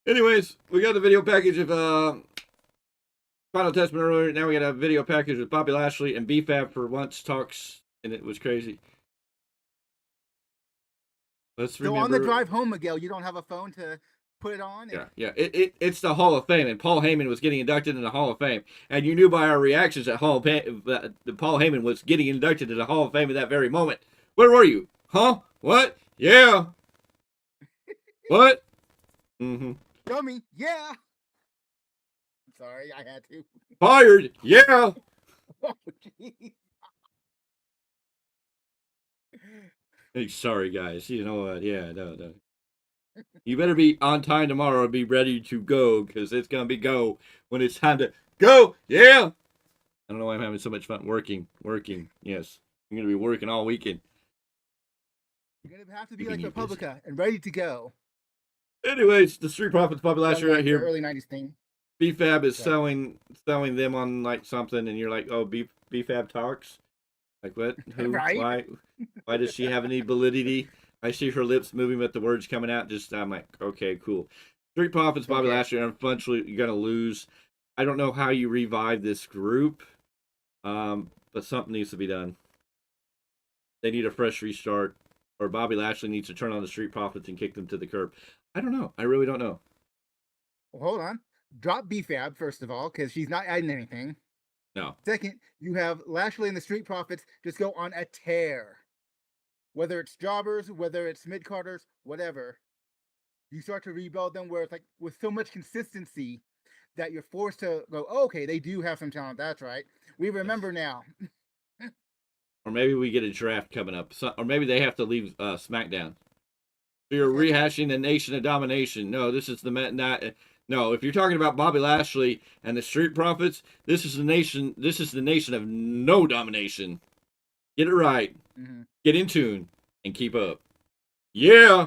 Anyways, we got the video package of Final Testament earlier. Now we got a video package with Bobby Lashley and BFAB for once talks, and it was crazy. Let's remember. So on the drive home, Miguel, you don't have a phone to put it on? Yeah. It's the Hall of Fame, and Paul Heyman was getting inducted in the Hall of Fame. And you knew by our reactions that Paul Heyman was getting inducted into the Hall of Fame at that very moment. Where were you? Huh? What? Yeah. What? Mm-hmm. Show me. Yeah. I'm sorry, I had to. Fired. Yeah. Oh, geez. Hey, sorry, guys. You know what? Yeah, no. You better be on time tomorrow and be ready to go, because it's going to be go when it's time to go. Yeah. I don't know why I'm having so much fun working. Yes. I'm going to be working all weekend. You're going to have to be like Republica and ready to go. Anyways, the Street Profits Bobby Lashley right here. Early 90s thing. BFAB is selling them on like something, and you're like, oh, BFAB talks? Like what? Who? Right? Why does she have any validity? I see her lips moving, but the words coming out, I'm like, okay, cool. Street Profits, Bobby Lashley, unfortunately, you're going to lose. I don't know how you revive this group, but something needs to be done. They need a fresh restart, or Bobby Lashley needs to turn on the Street Profits and kick them to the curb. I don't know. I really don't know. Well, hold on. Drop BFAB, first of all, because she's not adding anything. No. Second, you have Lashley and the Street Profits just go on a tear. Whether it's jobbers, whether it's mid-carders, whatever. You start to rebuild them where it's like with so much consistency that you're forced to go, oh, okay, they do have some talent. That's right. We remember now. Or maybe we get a draft coming up. Or maybe they have to leave SmackDown. So you're rehashing the Nation of Domination. No, this is no, if you're talking about Bobby Lashley and the Street Profits, this is the nation of no domination. Get it right. Mm-hmm. Get in tune and keep up. Yeah.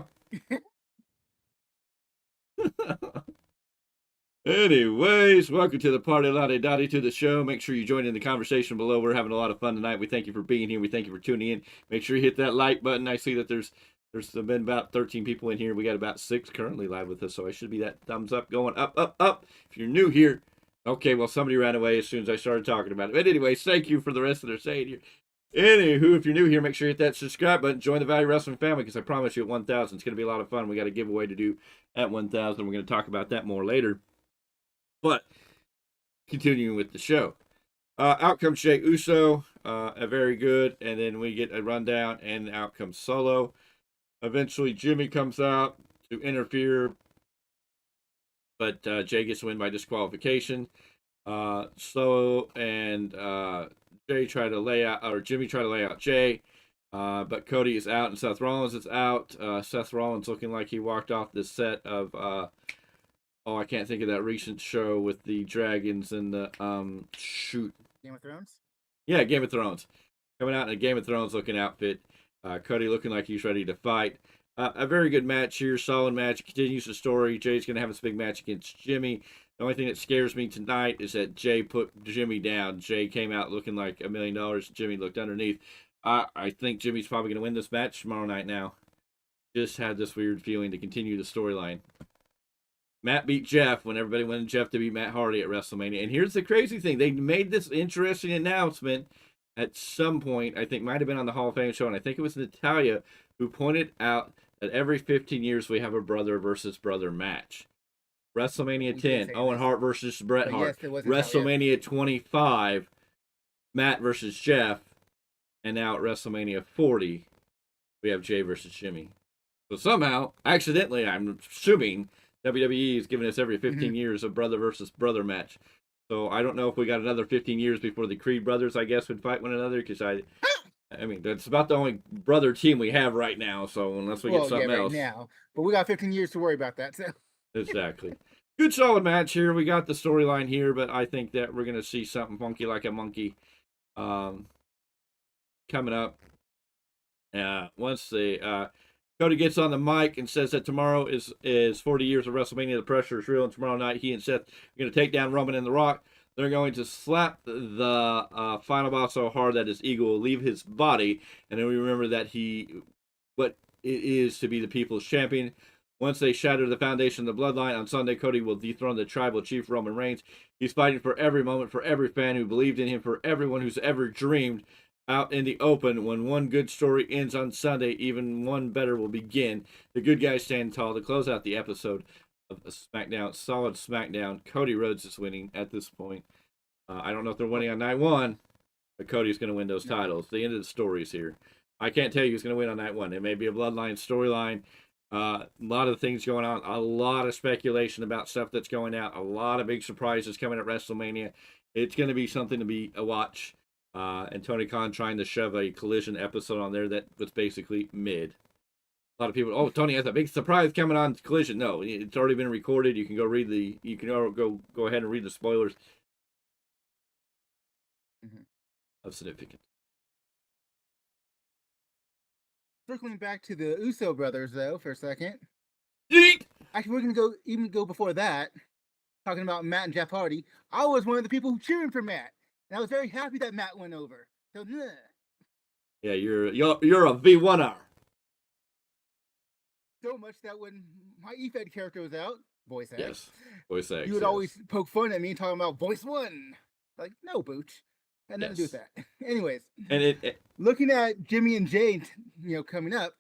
Anyways, welcome to the party, Lottie Dottie, to the show. Make sure you join in the conversation below. We're having a lot of fun tonight. We thank you for being here. We thank you for tuning in. Make sure you hit that like button. I see that there's been about 13 people in here. We got about 6 currently live with us, so I should be that thumbs up going up, up, up. If you're new here, okay, well, somebody ran away as soon as I started talking about it. But anyways, thank you for the rest of their saying here. Anywho, if you're new here, make sure you hit that subscribe button. Join the Value Wrestling family, because I promise you at 1,000, it's going to be a lot of fun. We got a giveaway to do at 1,000. We're going to talk about that more later. But continuing with the show. Out comes Jey Uso, a very good, and then we get a rundown, and out comes Solo. Eventually, Jimmy comes out to interfere, but Jey gets to win by disqualification. Solo and Jimmy try to lay out Jey, but Cody is out and Seth Rollins is out. Seth Rollins looking like he walked off the set of Oh, I can't think of that recent show with the dragons and the shoot. Game of Thrones. Yeah, Game of Thrones. Coming out in a Game of Thrones looking outfit. Cody looking like he's ready to fight. A very good match here, solid match. Continues the story. Jay's going to have this big match against Jimmy. The only thing that scares me tonight is that Jay put Jimmy down. Jay came out looking like $1 million. Jimmy looked underneath. I think Jimmy's probably going to win this match tomorrow night now. Just had this weird feeling to continue the storyline. Matt beat Jeff when everybody wanted Jeff to beat Matt Hardy at WrestleMania. And here's the crazy thing. They made this interesting announcement at some point. I think might have been on the Hall of Fame show. And I think it was Natalia who pointed out that every 15 years we have a brother versus brother match. WrestleMania 10, Owen Hart versus Bret Hart. Yes, WrestleMania 25, Matt versus Jeff. And now at WrestleMania 40, we have Jay versus Jimmy. So somehow, accidentally, I'm assuming WWE is giving us every 15 years a brother versus brother match. So I don't know if we got another 15 years before the Creed brothers, I guess, would fight one another. Because I mean, that's about the only brother team we have right now. So unless we get something else. Now. But we got 15 years to worry about that. So. Exactly. Good solid match here. We got the storyline here, but I think that we're going to see something funky like a monkey coming up. Once the Cody gets on the mic and says that tomorrow is 40 years of WrestleMania. The pressure is real, and tomorrow night he and Seth are going to take down Roman and The Rock. They're going to slap the final boss so hard that his ego will leave his body, and then we remember that what it is to be the People's Champion. Once they shatter the foundation of the bloodline on Sunday, Cody will dethrone the tribal chief Roman Reigns. He's fighting for every moment, for every fan who believed in him, for everyone who's ever dreamed. Out in the open, when one good story ends on Sunday, even one better will begin. The good guys stand tall to close out the episode of SmackDown. Solid SmackDown. Cody Rhodes is winning at this point. I don't know if they're winning on night one, but Cody's going to win those titles. The end of the story is here. I can't tell you who's going to win on night one. It may be a bloodline storyline. A lot of things going on. A lot of speculation about stuff that's going out. A lot of big surprises coming at WrestleMania. It's going to be something to be a watch. And Tony Khan trying to shove a Collision episode on there that was basically mid. A lot of people, Tony has a big surprise coming on Collision. No, it's already been recorded. You can go read go ahead and read the spoilers of significance. Circling back to the Uso brothers, though, for a second. Yeet! Actually, we're gonna go before that. Talking about Matt and Jeff Hardy. I was one of the people who cheering for Matt. And I was very happy that Matt went over. So, yeah, you're a V1R. So much that when my EFED character was out, voice X. Yes, voice X. You would always poke fun at me talking about voice one. Like, no, Booch. Had nothing to do with that. Anyways, and looking at Jimmy and Jay, coming up,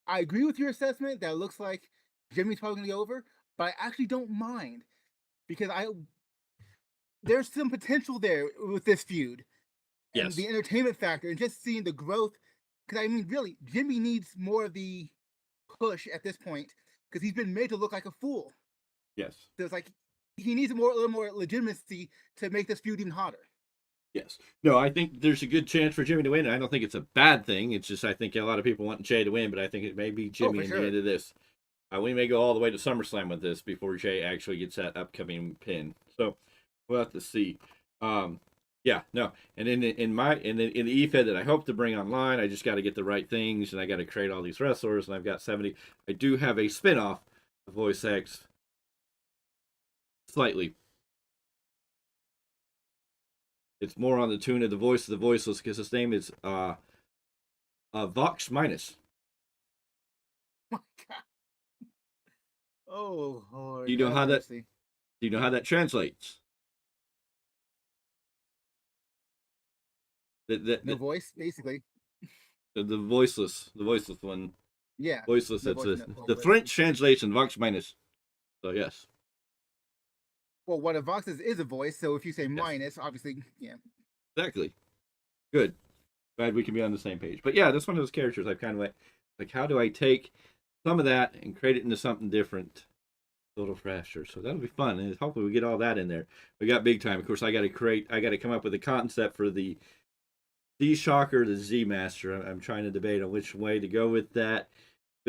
I agree with your assessment that it looks like Jimmy's probably going to go over, but I actually don't mind because there's some potential there with this feud. And yes. The entertainment factor and just seeing the growth. Because, I mean, really, Jimmy needs more of the push at this point because he's been made to look like a fool. Yes. So it's like he needs a little more legitimacy to make this feud even hotter. Yes. No, I think there's a good chance for Jimmy to win. I don't think it's a bad thing. It's just I think a lot of people want Jay to win, but I think it may be Jimmy in the end of this. We may go all the way to SummerSlam with this before Jay actually gets that upcoming pin. So we'll have to see. Yeah, no. And in the EFED that I hope to bring online, I just got to get the right things, and I got to create all these wrestlers, and I've got 70. I do have a spinoff of Voice X. Slightly. It's more on the tune of the voice of the voiceless, because his name is Vox Minus. Oh, my God. Oh, Lord. Do you know how that translates? The voice, basically. The voiceless one. Yeah. Voiceless. That's the French translation, Vox Minus. So yes. Well, what a Vox is a voice. So if you say minus, obviously, yeah. Exactly. Good. Glad we can be on the same page. But yeah, that's one of those characters I've kind of like how do I take some of that and create it into something different, a little fresher. So that'll be fun, and hopefully we get all that in there. We got Big Time. Of course, I got to come up with a concept for the Z Shocker, the Z Master. I'm trying to debate on which way to go with that.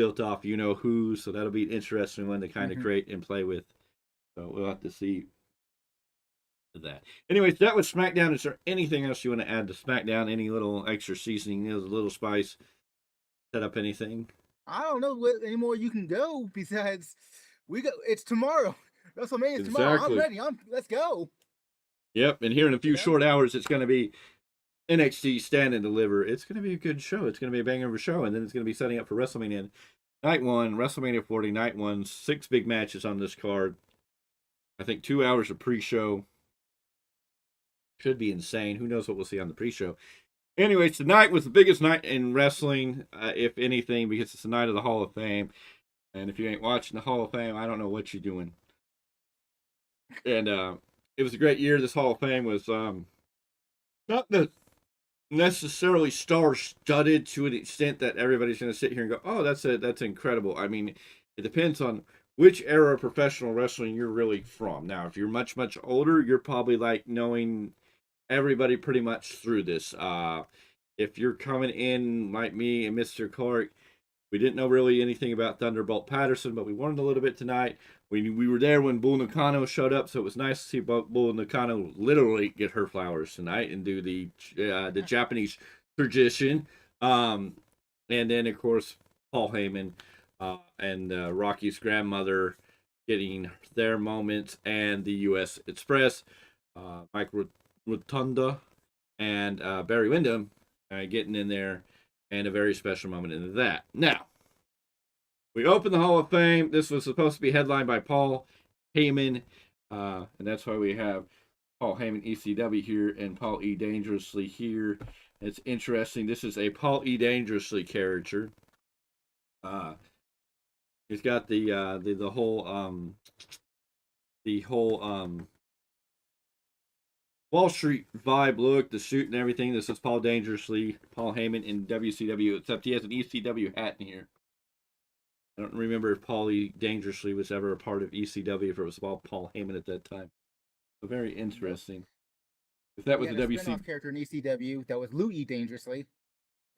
built off you know who, so that'll be an interesting one to kind of create and play with. So we'll have to see that. Anyways, that was SmackDown. Is there anything else you want to add to SmackDown? Any little extra seasoning, a little spice? Set up anything? I don't know what any more you can go besides it's tomorrow. WrestleMania's tomorrow. I'm ready. Let's go. Yep, and here in a few short hours, it's going to be NXT Stand and Deliver. It's going to be a good show. It's going to be a banger of a show, and then it's going to be setting up for WrestleMania Night 1, WrestleMania 40, Night 1, 6 big matches on this card. I think 2 hours of pre-show. Should be insane. Who knows what we'll see on the pre-show. Anyways, tonight was the biggest night in wrestling, if anything, because it's the night of the Hall of Fame. And if you ain't watching the Hall of Fame, I don't know what you're doing. And it was a great year. This Hall of Fame was not necessarily star-studded to an extent that everybody's going to sit here and go, oh, that's incredible. I mean, it depends on which era of professional wrestling you're really from. Now, if you're much, much older, you're probably like knowing everybody pretty much through this. If you're coming in like me and Mr. Clarke, we didn't know really anything about Thunderbolt Patterson, but we learned a little bit tonight. We were there when Bull Nakano showed up, so it was nice to see Bull Nakano literally get her flowers tonight and do the Japanese tradition. And then, of course, Paul Heyman and Rocky's grandmother getting their moments, and the U.S. Express, Mike Rotunda and Barry Windham getting in there, and a very special moment into that. Now, we opened the Hall of Fame. This was supposed to be headlined by Paul Heyman, and that's why we have Paul Heyman ECW here and Paul E. Dangerously here. It's interesting. This is a Paul E. Dangerously character. He's got the whole Wall Street vibe look, the suit and everything. This is Paul Dangerously, Paul Heyman in WCW, except he has an ECW hat in here. I don't remember if Paul E. Dangerously was ever a part of ECW, if it was about Paul Heyman at that time. So very interesting. If that was a WCW character in ECW, that was Louis Dangerously.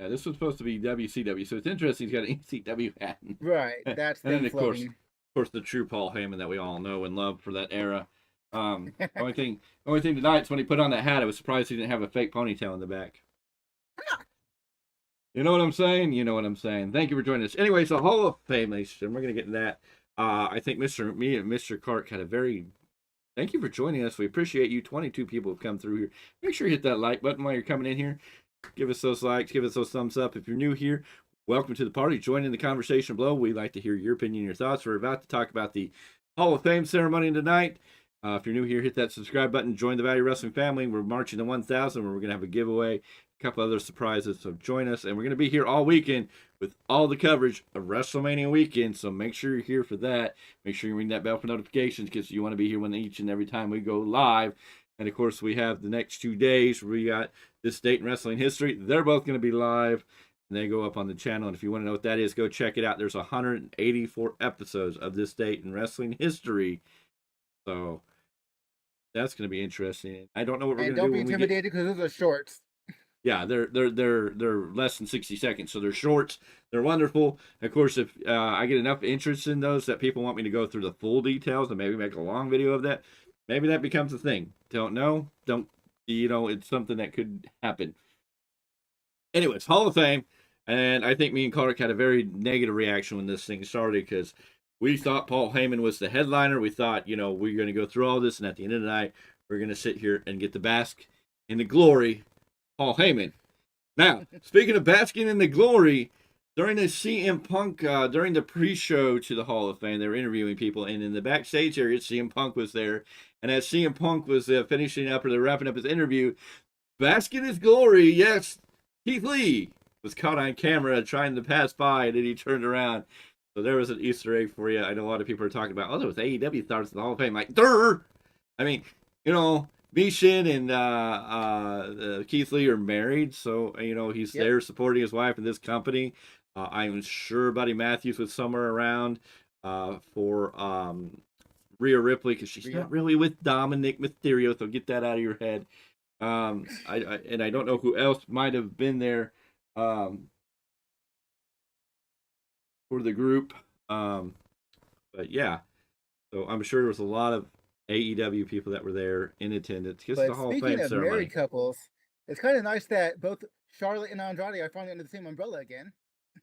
Yeah, this was supposed to be WCW, so it's interesting. He's got an ECW hat. Right, that's and then of course, the true Paul Heyman that we all know and love for that era. Only thing tonight is when he put on that hat, I was surprised he didn't have a fake ponytail in the back. You know what I'm saying? You know what I'm saying. Thank you for joining us. Anyways, the Hall of Fame, and we're going to get into that. I think me and Mr. Clarke had a very... Thank you for joining us. We appreciate you. 22 people have come through here. Make sure you hit that like button while you're coming in here. Give us those likes. Give us those thumbs up. If you're new here, welcome to the party. Join in the conversation below. We'd like to hear your opinion, your thoughts. We're about to talk about the Hall of Fame ceremony tonight. If you're new here, hit that subscribe button. Join the Value Wrestling family. We're marching to 1,000, where we're going to have a giveaway, a couple other surprises. So join us. And we're going to be here all weekend with all the coverage of WrestleMania weekend. So make sure you're here for that. Make sure you ring that bell for notifications, because you want to be here when each and every time we go live. And, of course, we have the next 2 days. We got This Date in Wrestling History. They're both going to be live. And they go up on the channel. And if you want to know what that is, go check it out. There's 184 episodes of This Date in Wrestling History. So... that's going to be interesting. I don't know what we're going to do. And don't be intimidated, because those are shorts. Yeah, they're less than 60 seconds, so they're shorts. They're wonderful. Of course, if I get enough interest in those that people want me to go through the full details and maybe make a long video of that, maybe that becomes a thing. Don't know. It's something that could happen. Anyways, Hall of Fame, and I think me and Clarke had a very negative reaction when this thing started, because we thought Paul Heyman was the headliner. We thought, we're going to go through all this, and at the end of the night, we're going to sit here and get to bask in the glory, Paul Heyman. Now, speaking of basking in the glory, during the CM Punk, during the pre-show to the Hall of Fame, they were interviewing people, and in the backstage area, CM Punk was there. And as CM Punk was finishing up, or they're wrapping up his interview, basking in his glory, yes, Keith Lee was caught on camera trying to pass by, and then he turned around. So there was an Easter egg for you. I know a lot of people are talking about, there was AEW starts in the Hall of Fame. Like, durr! I mean, Bishin and Keith Lee are married, so, he's there supporting his wife in this company. I'm sure Buddy Matthews was somewhere around for Rhea Ripley, because she's not really with Dominic Mysterio, so get that out of your head. I don't know who else might have been there. Of for the group. But yeah, so I'm sure there was a lot of AEW people that were there in attendance. Because But the Hall of speaking Fame of ceremony. married couples, it's kind of nice that both Charlotte and Andrade are finally under the same umbrella again.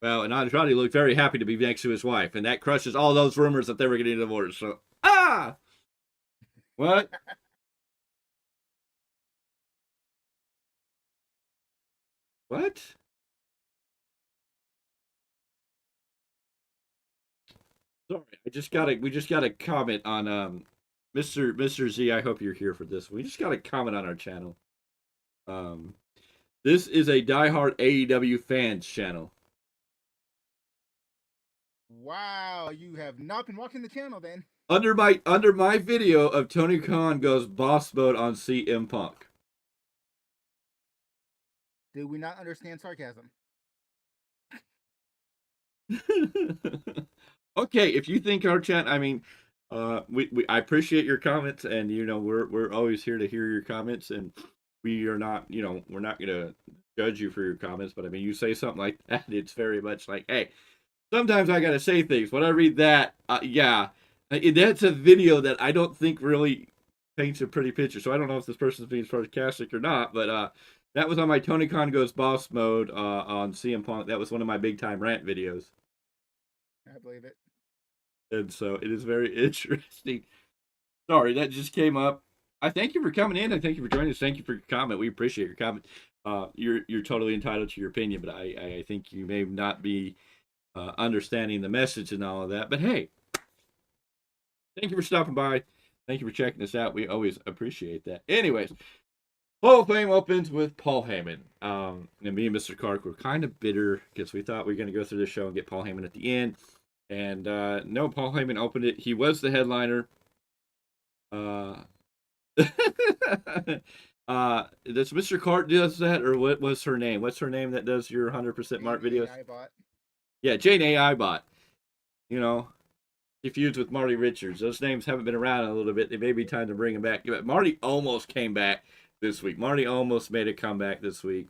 Well, and Andrade looked very happy to be next to his wife, and that crushes all those rumors that they were getting divorced. So, what? What? Sorry, we just got a comment on Mr. Z. I hope you're here for this. We just got a comment on our channel. This is a diehard AEW fans channel. Wow, you have not been watching the channel then. Under my video of Tony Khan goes boss mode on CM Punk. Do we not understand sarcasm? Okay, if you think our chat, I mean, I appreciate your comments, and we're always here to hear your comments, and we are not, we're not gonna judge you for your comments, but I mean, you say something like that, it's very much like, hey, sometimes I gotta say things. When I read that, yeah, that's a video that I don't think really paints a pretty picture. So I don't know if this person's being sarcastic or not, but that was on my Tony Khan Goes Boss mode on CM Punk. That was one of my big time rant videos. I believe it. And so it is very interesting. Sorry, that just came up. I thank you for coming in. I thank you for joining us. Thank you for your comment. We appreciate your comment. You're totally entitled to your opinion, but I think you may not be understanding the message and all of that. But hey, thank you for stopping by. Thank you for checking us out. We always appreciate that. Anyways, Hall of Fame opens with Paul Heyman. And me and Mr. Clarke were kind of bitter because we thought we were going to go through the show and get Paul Heyman at the end. And no, Paul Heyman opened it. He was the headliner. Does Mr. Clarke does that, or what was her name? What's her name that does your 100% Mark videos? Yeah, Jane A.I. Bot. He feuds with Marty Richards. Those names haven't been around a little bit. It may be time to bring them back. Marty almost came back this week. Marty almost made a comeback this week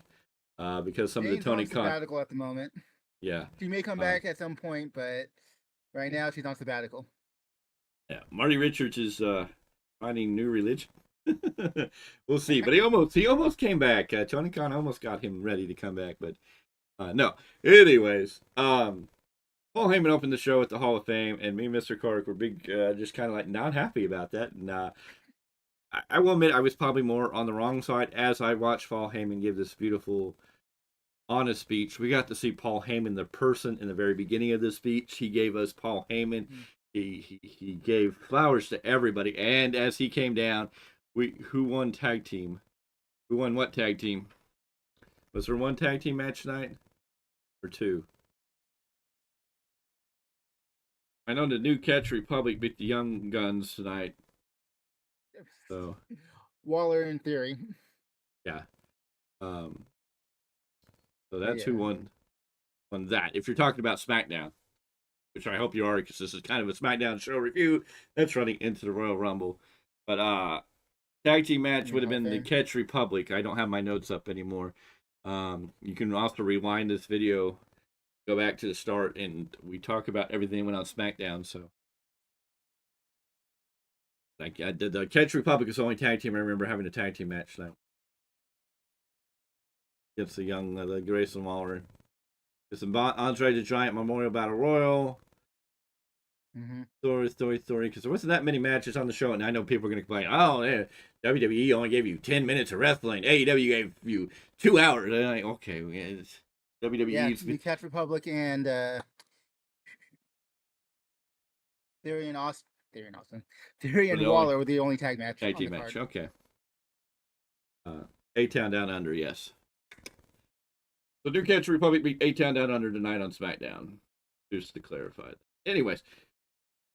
because some of the Tony Khan sabbatical at the moment. Yeah, she may come back at some point, but right now she's on sabbatical. Yeah, Marty Richards is finding new religion. We'll see, but he almost came back. Tony Khan almost got him ready to come back, but no. Anyways, Paul Heyman opened the show at the Hall of Fame, and me and Mr. Clarke were big, just kind of like not happy about that. And I will admit I was probably more on the wrong side as I watched Paul Heyman give this beautiful, honest speech. We got to see Paul Heyman, the person, in the very beginning of the speech. He gave us Paul Heyman. He gave flowers to everybody, and as he came down, who won tag team? Who won what tag team? Was there one tag team match tonight, or two? I know the New Catch Republic beat the Young Guns tonight. So Waller in theory. Yeah. So that's who won that. If you're talking about SmackDown, which I hope you are, because this is kind of a SmackDown show review that's running into the Royal Rumble. But tag team match would have been the Catch Republic. I don't have my notes up anymore. You can also rewind this video, go back to the start, and we talk about everything that went on SmackDown. So, like, the Catch Republic is the only tag team I remember having a tag team match now. Against the young, the Grayson Waller. It's an Andre the Giant Memorial Battle Royal. Story. Because there wasn't that many matches on the show, and I know people are going to complain, oh, yeah, WWE only gave you 10 minutes of wrestling. AEW gave you 2 hours. And I'm like, okay, it's WWE. Yeah, the Catch Republic and Theory and Waller were the only tag match. Tag team match, okay. A-Town Down Under, yes. So New Catch Republic beat A-Town Down Under tonight on SmackDown. Just to clarify that. Anyways,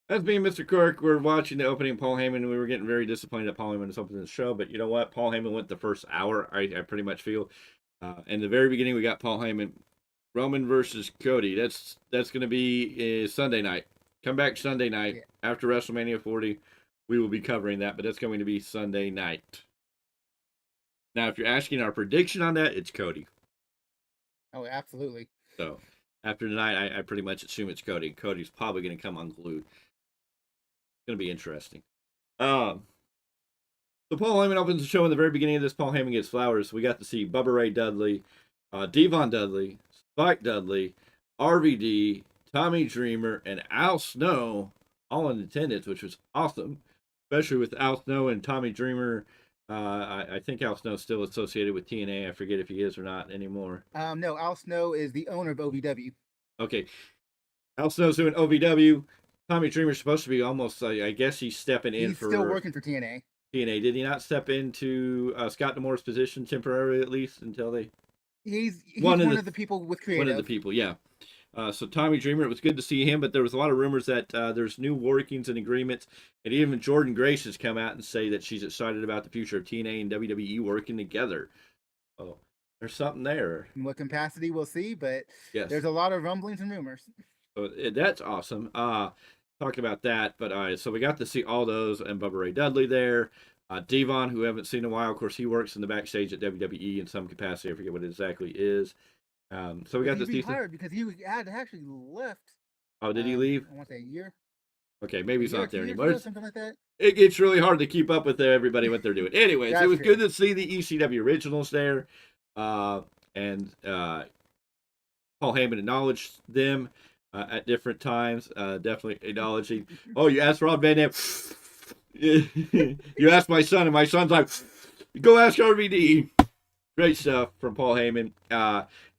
as me and Mr. Clarke were watching the opening, Paul Heyman, and we were getting very disappointed that Paul Heyman was opening the show. But you know what? Paul Heyman went the first hour, I pretty much feel. In the very beginning, we got Paul Heyman, Roman versus Cody. That's going to be Sunday night. Come back Sunday night after WrestleMania 40. We will be covering that, but that's going to be Sunday night. Now, if you're asking our prediction on that, it's Cody. Oh, absolutely. So, after tonight, I pretty much assume it's Cody. Cody's probably going to come unglued. It's going to be interesting. So Paul Heyman opens the show in the very beginning of this. Paul Heyman gets flowers. We got to see Bubba Ray Dudley, Devon Dudley, Spike Dudley, RVD, Tommy Dreamer, and Al Snow all in attendance, which was awesome, especially with Al Snow and Tommy Dreamer. I think Al Snow's still associated with TNA. I forget if he is or not anymore. No, Al Snow is the owner of OVW. Okay. Al Snow's doing OVW. Tommy Dreamer's supposed to be almost, I guess he's stepping in He's for... still working for TNA. TNA. Did he not step into Scott D'Amore's position temporarily, at least, until they... He's one of the people with creative. One of the people, yeah. So Tommy Dreamer, it was good to see him, but there was a lot of rumors that there's new workings and agreements, and even Jordan Grace has come out and say that she's excited about the future of TNA and WWE working together. So there's something there. In what capacity, we'll see, but yes, there's a lot of rumblings and rumors. So that's awesome. Talking about that, but so we got to see all those, and Bubba Ray Dudley there. Devon, who we haven't seen in a while, of course, he works in the backstage at WWE in some capacity. I forget what it exactly is. So we got to see retired because he had actually left. Oh, did he leave? I want to say a year. Okay, maybe he's not there anymore. Ago, something like that. It's really hard to keep up with everybody what they're doing. Anyways, it was good to see the ECW originals there, and Paul Heyman acknowledged them at different times. Definitely acknowledging. Oh, you asked Rob Van Dam. You asked my son, and my son's like, "Go ask RVD." Great stuff from Paul Heyman.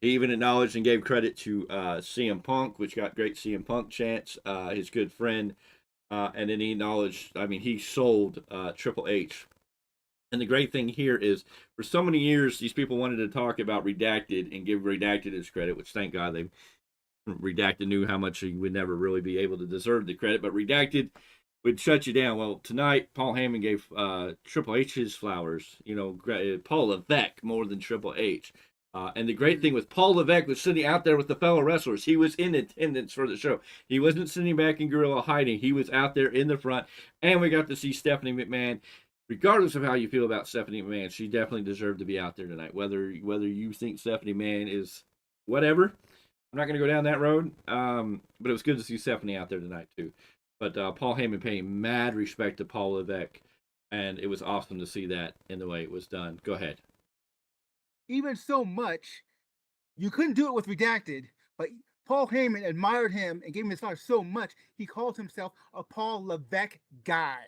He even acknowledged and gave credit to CM Punk, which got great CM Punk chants, his good friend. And then he acknowledged, he sold Triple H. And the great thing here is, for so many years, these people wanted to talk about Redacted and give Redacted his credit, which thank God they Redacted knew how much he would never really be able to deserve the credit. But Redacted would shut you down. Well, tonight, Paul Heyman gave Triple H his flowers. Paul Levesque more than Triple H. And the great thing was Paul Levesque was sitting out there with the fellow wrestlers. He was in attendance for the show. He wasn't sitting back in gorilla hiding. He was out there in the front. And we got to see Stephanie McMahon. Regardless of how you feel about Stephanie McMahon, she definitely deserved to be out there tonight. Whether you think Stephanie McMahon is whatever, I'm not going to go down that road. But it was good to see Stephanie out there tonight, too. But Paul Heyman paying mad respect to Paul Levesque. And it was awesome to see that in the way it was done. Go ahead. Even so much, you couldn't do it with Redacted, but Paul Heyman admired him and gave him his flowers so much, he called himself a Paul Levesque guy.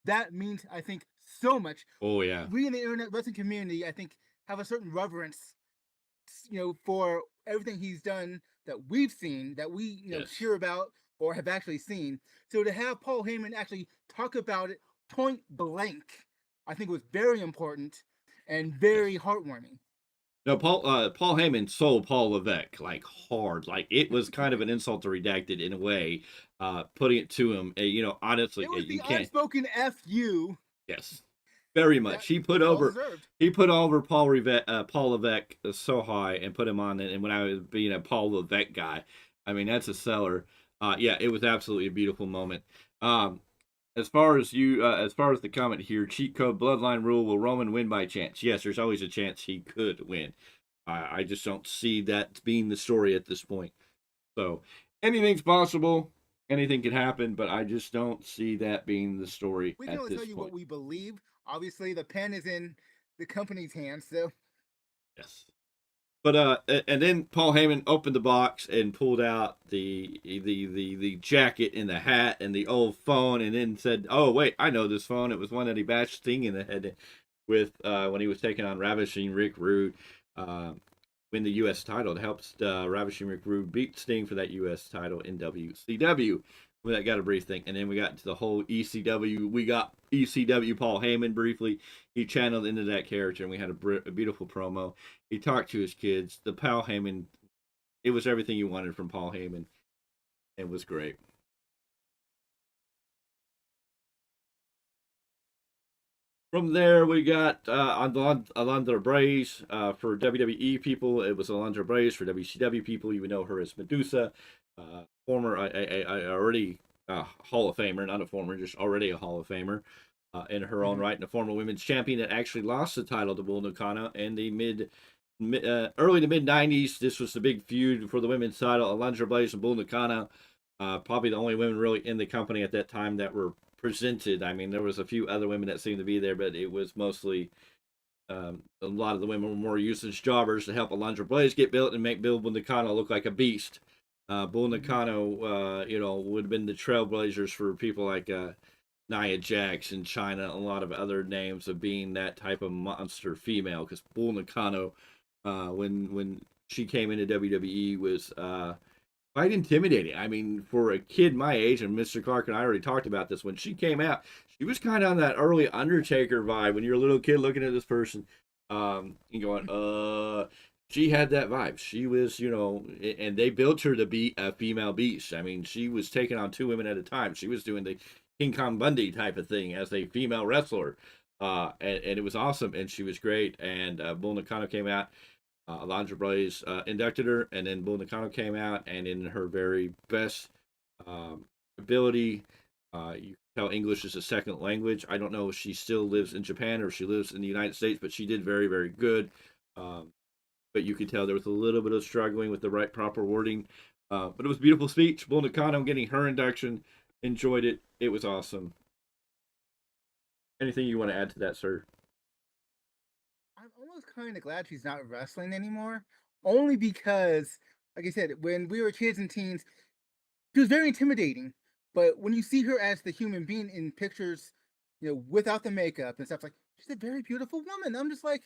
That means, I think, so much. Oh, yeah. We in the internet wrestling community, I think, have a certain reverence, for everything he's done that we've seen, that we, yes, cheer about or have actually seen. So to have Paul Heyman actually talk about it point blank, I think was very important and very heartwarming. No, Paul Heyman sold Paul Levesque like hard. Like it was kind of an insult to Redacted in a way, putting it to him. Honestly, it was you the can't. Unspoken FU. Yes, very much. He put over Paul Levesque so high and put him on it. And when I was being a Paul Levesque guy, that's a seller. It was absolutely a beautiful moment. As far as the comment here, cheat code bloodline rule, will Roman win by chance? Yes, there's always a chance he could win. I just don't see that being the story at this point. So anything's possible, anything could happen, but I just don't see that being the story at this point. We can only tell you what we believe. Obviously, the pen is in the company's hands, so. Yes. But and then Paul Heyman opened the box and pulled out the jacket and the hat and the old phone, and then said, "Oh wait, I know this phone. It was one that he bashed Sting in the head with when he was taking on Ravishing Rick Rude, win the U.S. title. It helps Ravishing Rick Rude beat Sting for that U.S. title in WCW." Well, that got a brief thing, and then we got into the whole ECW. We got ECW Paul Heyman briefly. He channeled into that character, and we had a beautiful promo. He talked to his kids. The Paul Heyman, it was everything you wanted from Paul Heyman. It was great. From there, we got Alundra Braze for WWE people. It was Alundra Braze for WCW people. You would know her as Medusa. Former, already Hall of Famer, not a former, just already a Hall of Famer in her own right, and a former women's champion that actually lost the title to Bull Nakano in the early to mid 90s, this was the big feud for the women's title. Alundra Blaze and Bull Nakano, probably the only women really in the company at that time that were presented. I mean, there was a few other women that seemed to be there, but it was mostly a lot of the women were more usage jobbers to help Alundra Blaze get built and make Bull Nakano look like a beast. Bull Nakano, would have been the trailblazers for people like Nia Jax in China, a lot of other names of being that type of monster female. Because Bull Nakano, when she came into WWE, was quite intimidating. I mean, for a kid my age, and Mr. Clarke and I already talked about this, when she came out, she was kind of on that early Undertaker vibe. When you're a little kid looking at this person, and going, she had that vibe. She was, and they built her to be a female beast. I mean, she was taking on two women at a time. She was doing the King Kong Bundy type of thing as a female wrestler. And it was awesome, and she was great. And Bull Nakano came out. Alundra Blaze inducted her, and then Bull Nakano came out, and in her very best ability, you can tell English is a second language. I don't know if she still lives in Japan or if she lives in the United States, but she did very, very good. But you could tell there was a little bit of struggling with the right proper wording. But it was a beautiful speech. Bull Nakano getting her induction, enjoyed it. It was awesome. Anything you want to add to that, sir? I'm almost kind of glad she's not wrestling anymore, only because, like I said, when we were kids and teens, she was very intimidating. But when you see her as the human being in pictures, without the makeup and stuff, like, she's a very beautiful woman. I'm just like,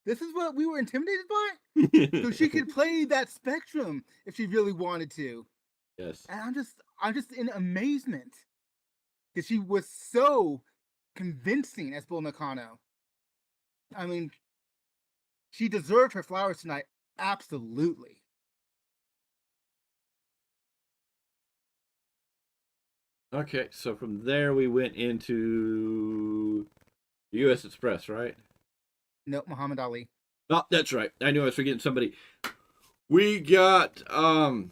this is what we were intimidated by? So she could play that spectrum if she really wanted to. Yes. And I'm just in amazement. Because she was so convincing as Bull Nakano. I mean, she deserved her flowers tonight. Absolutely. Okay, so from there we went into U.S. Express, right? No, Muhammad Ali. Oh, that's right. I knew I was forgetting somebody. We got the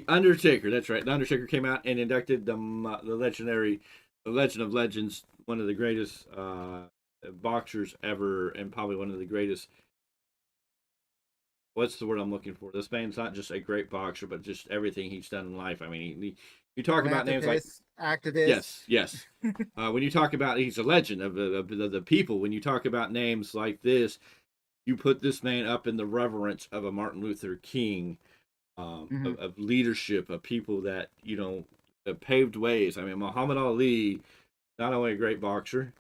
Undertaker. That's right. The Undertaker came out and inducted the Legend of Legends, one of the greatest boxers ever, and probably one of the greatest. What's the word I'm looking for? This man's not just a great boxer, but just everything he's done in life. I mean, you talk about names like activist. Yes. When you talk about, he's a legend of the people. When you talk about names like this, you put this man up in the reverence of a Martin Luther King, of leadership, of people that paved ways. I mean, Muhammad Ali, not only a great boxer,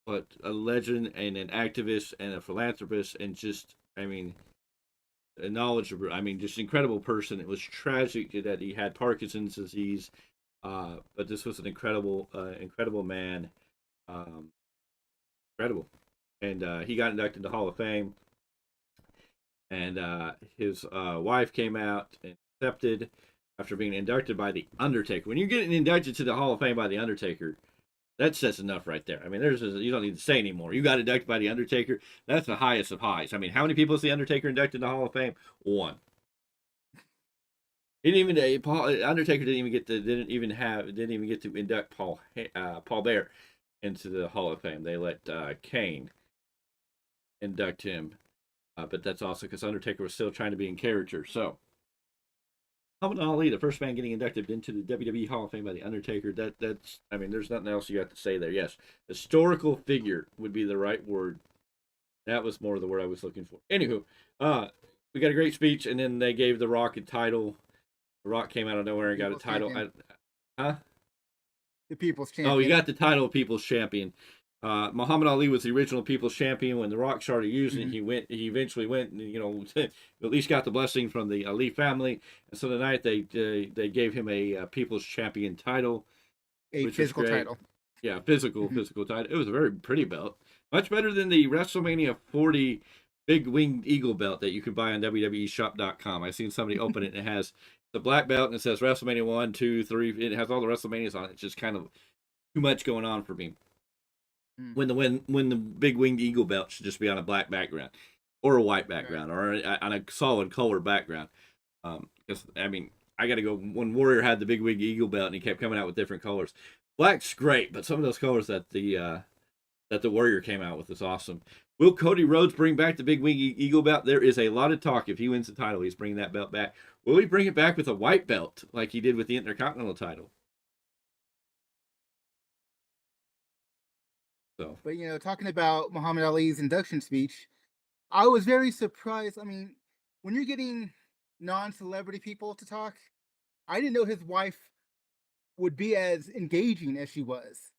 but a legend and an activist and a philanthropist, and just, I mean, a knowledgeable, just incredible person. It was tragic that he had Parkinson's disease, but this was an incredible man, incredible, and he got inducted to the Hall of Fame, and his wife came out and accepted after being inducted by the Undertaker. When you're getting inducted to the Hall of Fame by the Undertaker, that says enough right there. I mean, you don't need to say anymore. You got inducted by the Undertaker. That's the highest of highs. I mean, how many people is the Undertaker inducted to the Hall of Fame? One. Undertaker didn't even get to induct Paul Bear into the Hall of Fame. They let Kane induct him, but that's also because Undertaker was still trying to be in character. So, Muhammad Ali, the first man getting inducted into the WWE Hall of Fame by the Undertaker. That's there's nothing else you have to say there. Yes, historical figure would be the right word. That was more the word I was looking for. Anywho, we got a great speech, and then they gave The Rock a title. The Rock came out of nowhere and got a title. The People's Champion. Oh, he got the title of People's Champion. Muhammad Ali was the original People's Champion. When The Rock started using it, he eventually went and, at least got the blessing from the Ali family. And so tonight they gave him a People's Champion title. A physical title. Yeah, physical title. It was a very pretty belt. Much better than the WrestleMania 40 big winged eagle belt that you can buy on WWEshop.com. I've seen somebody open it and it has the black belt and it says WrestleMania 1, 2, 3. It has all the WrestleManias on it. It's just kind of too much going on for me. When the big winged eagle belt should just be on a black background or a white background or on a solid color background. Because I got to go. When Warrior had the big winged eagle belt and he kept coming out with different colors, black's great, but some of those colors that the Warrior came out with is awesome. Will Cody Rhodes bring back the Big Wing Eagle belt? There is a lot of talk. If he wins the title, he's bringing that belt back. Will he bring it back with a white belt like he did with the Intercontinental title? So, But talking about Muhammad Ali's induction speech, I was very surprised. I mean, when you're getting non-celebrity people to talk, I didn't know his wife would be as engaging as she was.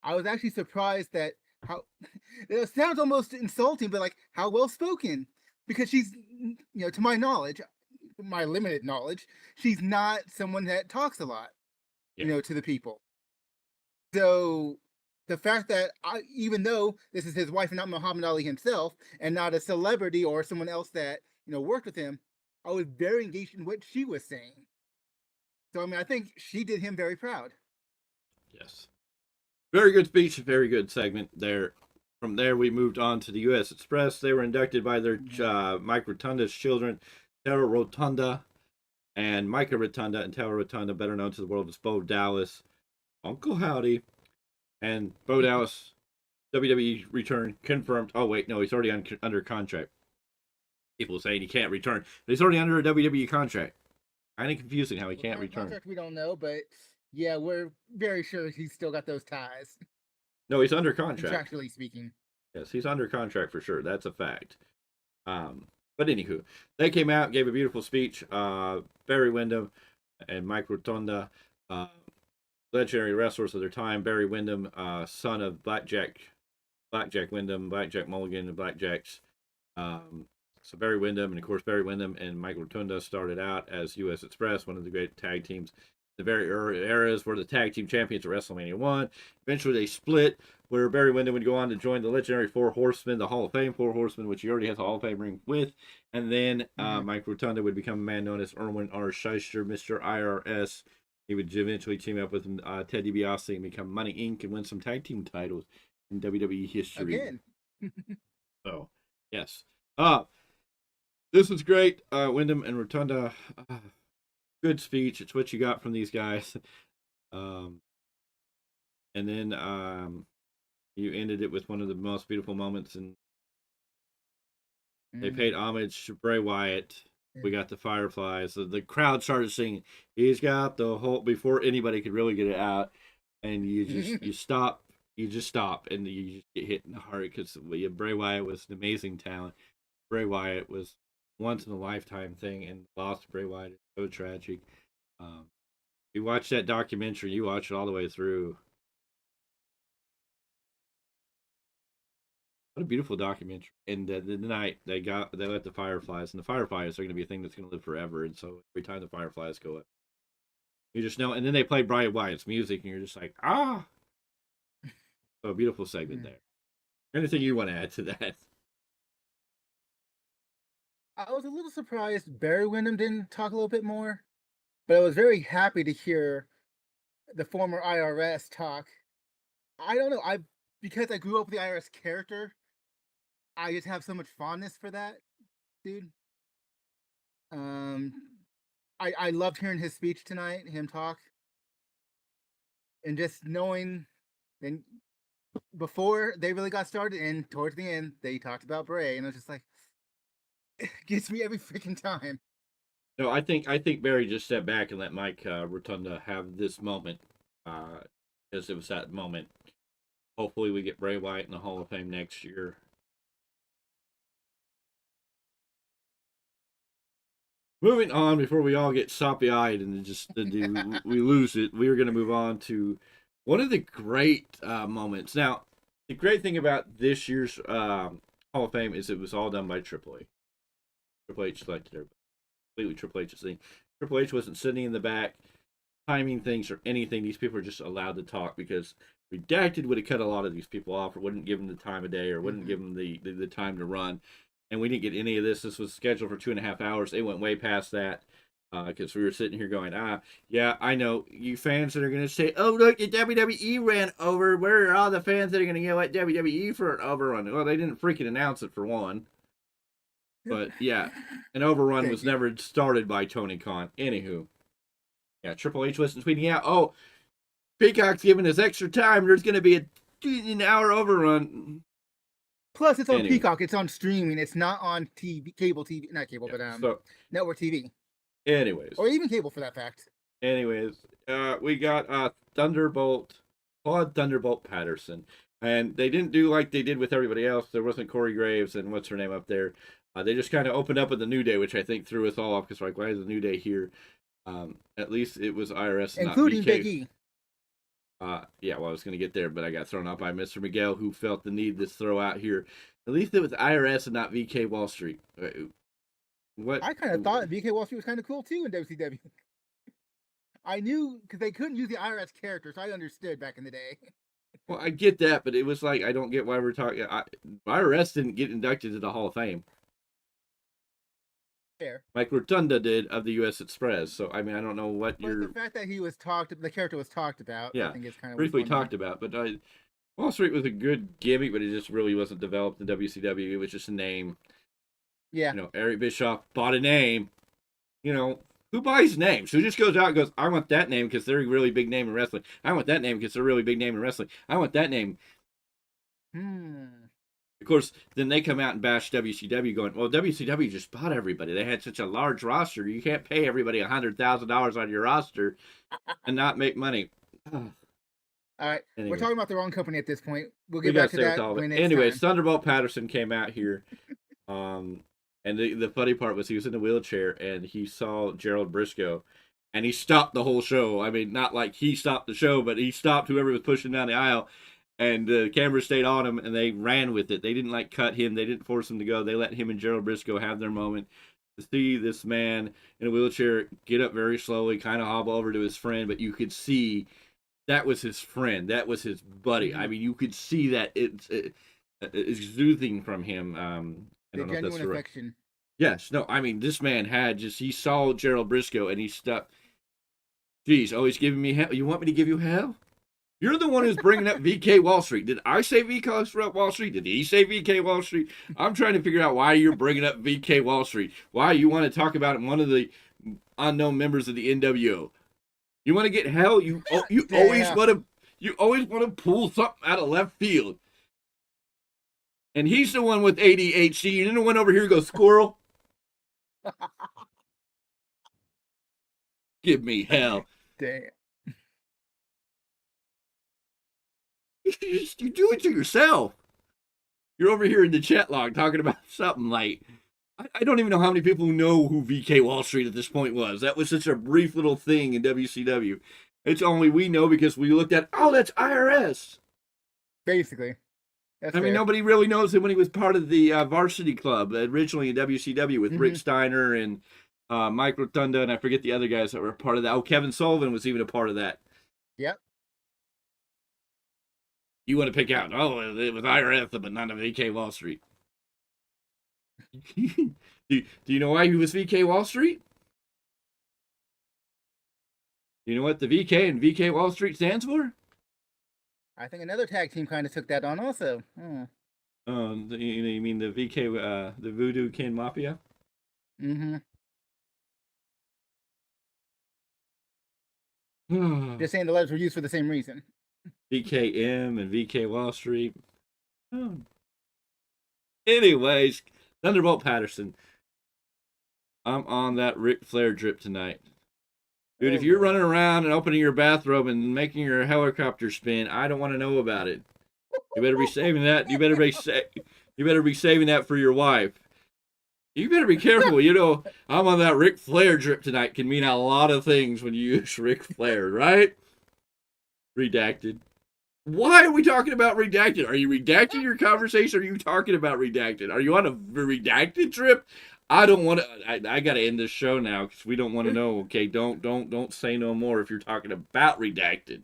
I was actually surprised that how it sounds almost insulting, but like how well spoken, because she's, to my knowledge, my limited knowledge, she's not someone that talks a lot, to the people. So the fact that even though this is his wife and not Muhammad Ali himself, and not a celebrity or someone else that worked with him, I was very engaged in what she was saying. So I mean, I think she did him very proud. yes. Very good speech, very good segment there. From there, we moved on to the U.S. Express. They were inducted by their Mike Rotunda's children, Tara Rotunda and Micah Rotunda, and Tara Rotunda, better known to the world as Bo Dallas, Uncle Howdy, and Bo Dallas, WWE return confirmed. Oh, wait, no, he's already under contract. People saying he can't return, but he's already under a WWE contract. Kind of confusing how he can't return. Contract we don't know, but yeah, we're very sure he's still got those ties. No, he's under contract. Contractually speaking. Yes, he's under contract for sure. That's a fact. But anywho, they came out, gave a beautiful speech. Barry Windham and Mike Rotunda, legendary wrestlers of their time. Barry Windham, son of Blackjack Windham, Blackjack Mulligan, and Blackjacks. So Barry Windham, and of course Barry Windham and Mike Rotunda started out as U.S. Express, one of the great tag teams. The very early eras were the tag team champions at WrestleMania 1. Eventually they split, where Barry Windham would go on to join the legendary Four Horsemen, the Hall of Fame Four Horsemen, which he already has a Hall of Fame ring with. And then Mike Rotunda would become a man known as Erwin R. Shyster, Mr. IRS. He would eventually team up with Ted DiBiase and become Money Inc. and win some tag team titles in WWE history. Again. So, yes. This was great. Windham and Rotunda, good speech. It's what you got from these guys. And then you ended it with one of the most beautiful moments, and they paid homage to Bray Wyatt. We got the Fireflies. The crowd started singing, "He's got the whole," before anybody could really get it out. And you just you just stop, and you just get hit in the heart, because Bray Wyatt was an amazing talent. Bray Wyatt was once in a lifetime thing, and the loss of Bray Wyatt is so tragic. You watch that documentary, you watch it all the way through. What a beautiful documentary. And the night they let the Fireflies, and the Fireflies are going to be a thing that's going to live forever. And so every time the Fireflies go up, you just know. And then they play Bray Wyatt's music, and you're just like, ah. So a beautiful segment there. Anything you want to add to that? I was a little surprised Barry Windham didn't talk a little bit more, but I was very happy to hear the former IRS talk. I don't know, because I grew up with the IRS character, I just have so much fondness for that dude. I loved hearing his speech tonight, him talk, and just knowing then before they really got started and towards the end they talked about Bray, and I was just like, it gets me every freaking time. No, I think Barry just stepped back and let Mike Rotunda have this moment, because it was that moment. Hopefully we get Bray Wyatt in the Hall of Fame next year. Moving on, before we all get soppy-eyed and just we lose it, we are going to move on to one of the great moments. Now, the great thing about this year's Hall of Fame is it was all done by Triple H. Triple H selected everybody. Completely Triple H's thing. Triple H wasn't sitting in the back, timing things or anything. These people are just allowed to talk, because Redacted would have cut a lot of these people off, or wouldn't give them the time of day, or wouldn't give them the time to run. And we didn't get any of this. This was scheduled for 2.5 hours. It went way past that, because we were sitting here going, yeah, I know you fans that are going to say, oh, look, the WWE ran over. Where are all the fans that are going to yell at WWE for an overrun? Well, they didn't freaking announce it, for one. But yeah, an overrun was never started by Tony Khan. Anywho, yeah, Triple H wasn't tweeting out, oh, Peacock's giving us extra time. There's going to be an hour overrun. Plus, it's on Anyway. Peacock. It's on streaming. It's not on TV, cable TV, not cable, Yeah, but so, network TV, anyways, or even cable for that fact. we got Claude Thunderbolt Patterson, and they didn't do like they did with everybody else. There wasn't Corey Graves and what's her name up there. They just kind of opened up with the New Day, which I think threw us all off because like, why is the New Day here? At least it was IRS, and Including not VK. Big E. Yeah, well, I was going to get there, but I got thrown off by Mr. Miguel, who felt the need to throw out here. At least it was IRS and not VK Wall Street. What? I kind of thought VK Wall Street was kind of cool too in WCW. I knew because they couldn't use the IRS character, so I understood back in the day. Well, I get that, but it was like, I don't get why we're talking. IRS didn't get inducted to the Hall of Fame. Fair. Like Rotunda did of the U.S. Express. So, I mean, I don't know what But the fact that the character was talked about, Yeah, I think it's kind of briefly talked about. But Wall Street was a good gimmick, but it just really wasn't developed in WCW. It was just a name. Yeah. You know, Eric Bischoff bought a name. You know, who buys names? Who just goes out and goes, I want that name because they're a really big name in wrestling. I want that name because they're a really big name in wrestling. I want that name. Of course, then they come out and bash WCW going, well, WCW just bought everybody. They had such a large roster. You can't pay everybody $100,000 on your roster and not make money. All right. Anyway. We're talking about the wrong company at this point. We'll We get got back to that all of it. when it's Anyways, time. Thunderbolt Patterson came out here. And the funny part was he was in a wheelchair and he saw Gerald Briscoe and he stopped the whole show. I mean, not like he stopped the show, but he stopped whoever was pushing down the aisle. And the camera stayed on him, and they ran with it. They didn't, like, cut him. They didn't force him to go. They let him and Gerald Briscoe have their moment to see this man in a wheelchair get up very slowly, kind of hobble over to his friend. But you could see that was his friend. That was his buddy. I mean, you could see that it's exuding from him. I don't know if that's the right. Affection. Yes. No, I mean, this man he saw Gerald Briscoe, and he stuck. Geez, always giving me hell. You want me to give you hell? You're the one who's bringing up VK Wall Street. Did I say VK Wall Street? Did he say VK Wall Street? I'm trying to figure out why you're bringing up VK Wall Street. Why you want to talk about one of the unknown members of the NWO? You want to get hell? You always want to pull something out of left field. And he's the one with ADHD. You didn't one over here go squirrel. Give me hell. Damn. You do it to yourself. You're over here in the chat log talking about something like, I don't even know how many people know who VK Wall Street at this point was. That was such a brief little thing in WCW. It's only we know because we looked at, oh, that's IRS. Basically. That's I mean, nobody really knows him when he was part of the Varsity Club, originally in WCW with Rick Steiner and Mike Rotunda, and I forget the other guys that were part of that. Oh, Kevin Sullivan was even a part of that. Yep. You want to pick out, oh, it was IRS, but not VK Wall Street. do you know why he was VK Wall Street? You know what the VK and VK Wall Street stands for? I think another tag team kind of took that on also. You mean the VK, the Voodoo Kin Mafia? Just saying the letters were used for the same reason. VKM and VK Wall Street. Anyways, Thunderbolt Patterson. I'm on that Ric Flair drip tonight. Dude, if you're running around and opening your bathrobe and making your helicopter spin, I don't want to know about it. You better be saving that. You better be saving that for your wife. You better be careful. You know, I'm on that Ric Flair drip tonight. Can mean a lot of things when you use Ric Flair, right? Redacted. Why are we talking about redacted? Are you redacting your conversation? Or are you talking about redacted? Are you on a redacted trip? I don't want to. I got to end this show now because we don't want to know. Okay, don't say no more if you're talking about redacted.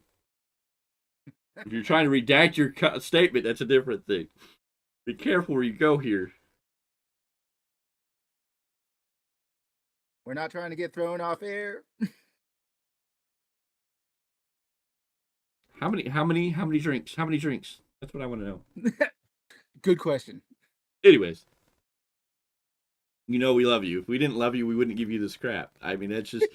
If you're trying to redact your statement, that's a different thing. Be careful where you go here. We're not trying to get thrown off air. How many drinks? How many drinks? That's what I want to know. Good question. Anyways, you know we love you. If we didn't love you, we wouldn't give you this crap. I mean, that's just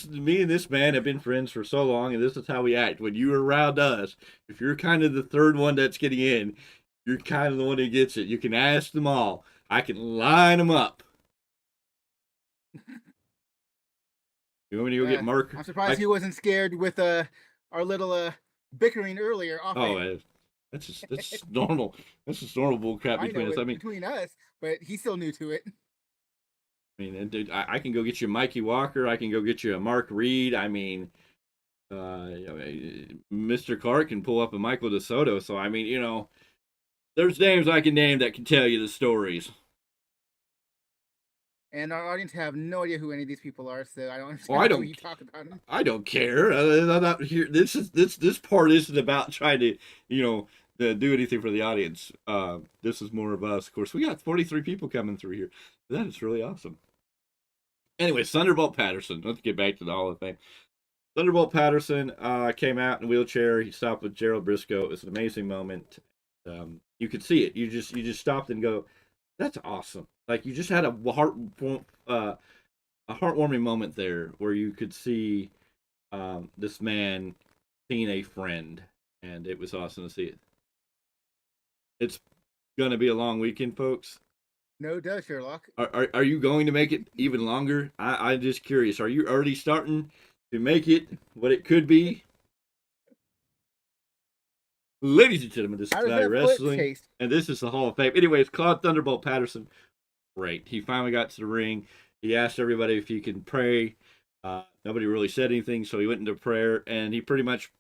me and this man have been friends for so long, and this is how we act. When you're around us, if you're kind of the third one that's getting in, you're kind of the one who gets it. You can ask them all. I can line them up. You want me to go get Mark? I'm surprised he wasn't scared with our little bickering earlier. That's normal. That's just normal bull crap between us. I mean, between us, but he's still new to it. I mean, dude, I can go get you a Mikey Walker. I can go get you a Mark Reed. I mean, Mr. Clarke can pull up a Michael DeSoto. So I mean, there's names I can name that can tell you the stories. And our audience have no idea who any of these people are, so I don't understand why you talk about them. I don't care. I'm not here. This part isn't about trying to, do anything for the audience. This is more of us. Of course, we got 43 people coming through here. That is really awesome. Anyway, Thunderbolt Patterson. Let's get back to the Hall of Fame. Thunderbolt Patterson came out in a wheelchair. He stopped with Gerald Briscoe. It was an amazing moment. You could see it. You just stopped and go, that's awesome. Like, you just had a heartwarming moment there where you could see this man seeing a friend, and it was awesome to see it. It's going to be a long weekend, folks. No, duh, Sherlock. Are you going to make it even longer? I'm just curious. Are you already starting to make it what it could be? Ladies and gentlemen, this is Value Wrestling, and this is the Hall of Fame. Anyways, Claude Thunderbolt Patterson, great. He finally got to the ring. He asked everybody if he can pray. Nobody really said anything, so he went into prayer, and he pretty much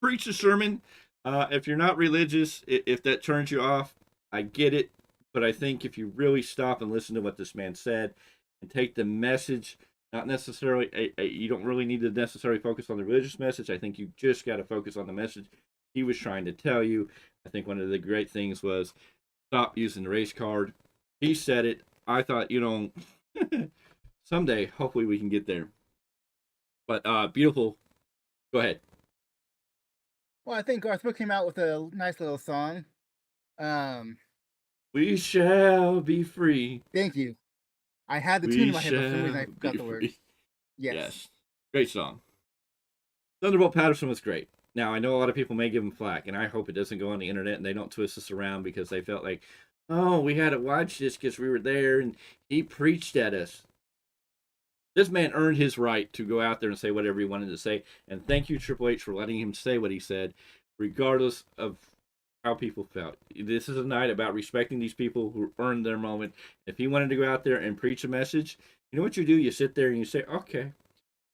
preached a sermon. If you're not religious, if that turns you off, I get it. But I think if you really stop and listen to what this man said and take the message, not necessarily, you don't really need to necessarily focus on the religious message. I think you just got to focus on the message he was trying to tell you. I think one of the great things was stop using the race card. He said it. I thought, someday, hopefully we can get there. But beautiful. Go ahead. Well, I think Garth Brooks came out with a nice little song. We shall be free. Thank you. I had the tune in my head, but for some reason I forgot the words. Yes. Great song. Thunderbolt Patterson was great. Now, I know a lot of people may give him flack, and I hope it doesn't go on the internet and they don't twist us around because they felt like, oh, we had to watch this because we were there and he preached at us. This man earned his right to go out there and say whatever he wanted to say. And thank you, Triple H, for letting him say what he said, regardless of how people felt. This is a night about respecting these people who earned their moment. If he wanted to go out there and preach a message, you know what you do? You sit there and you say, okay. And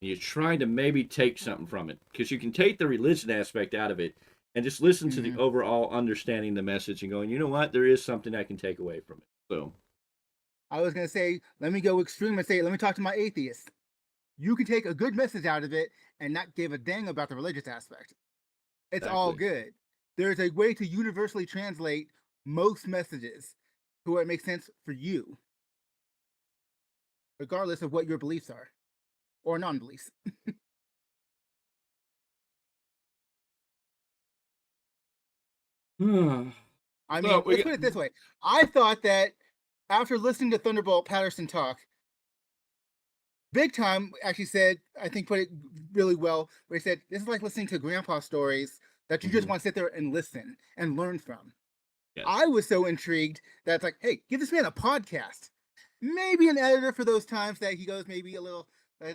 you try to maybe take something from it. Because you can take the religion aspect out of it and just listen to the overall understanding the message and going, you know what? There is something I can take away from it. So I was going to say, let me go extreme and say, let me talk to my atheist. You can take a good message out of it and not give a dang about the religious aspect. It's all good. There's a way to universally translate most messages to where it makes sense for you, regardless of what your beliefs are or non-beliefs. I mean, let's put it this way. I thought that after listening to Thunderbolt Patterson talk, Big Time actually said, I think put it really well, where he said, this is like listening to grandpa stories that you just want to sit there and listen and learn from. Yes. I was so intrigued that it's like, hey, give this man a podcast. Maybe an editor for those times that he goes maybe a little,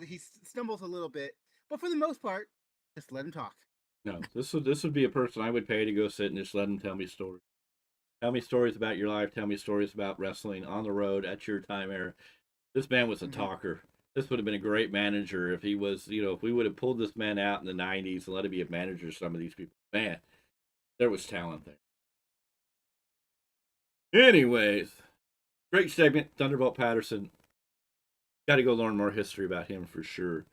he stumbles a little bit. But for the most part, just let him talk. No, this would be a person I would pay to go sit and just let him tell me stories. Tell me stories about your life. Tell me stories about wrestling on the road at your time era. This man was a talker. This would have been a great manager if he was, if we would have pulled this man out in the 90s and let him be a manager of some of these people. Man, there was talent there. Anyways, great segment, Thunderbolt Patterson. Got to go learn more history about him for sure.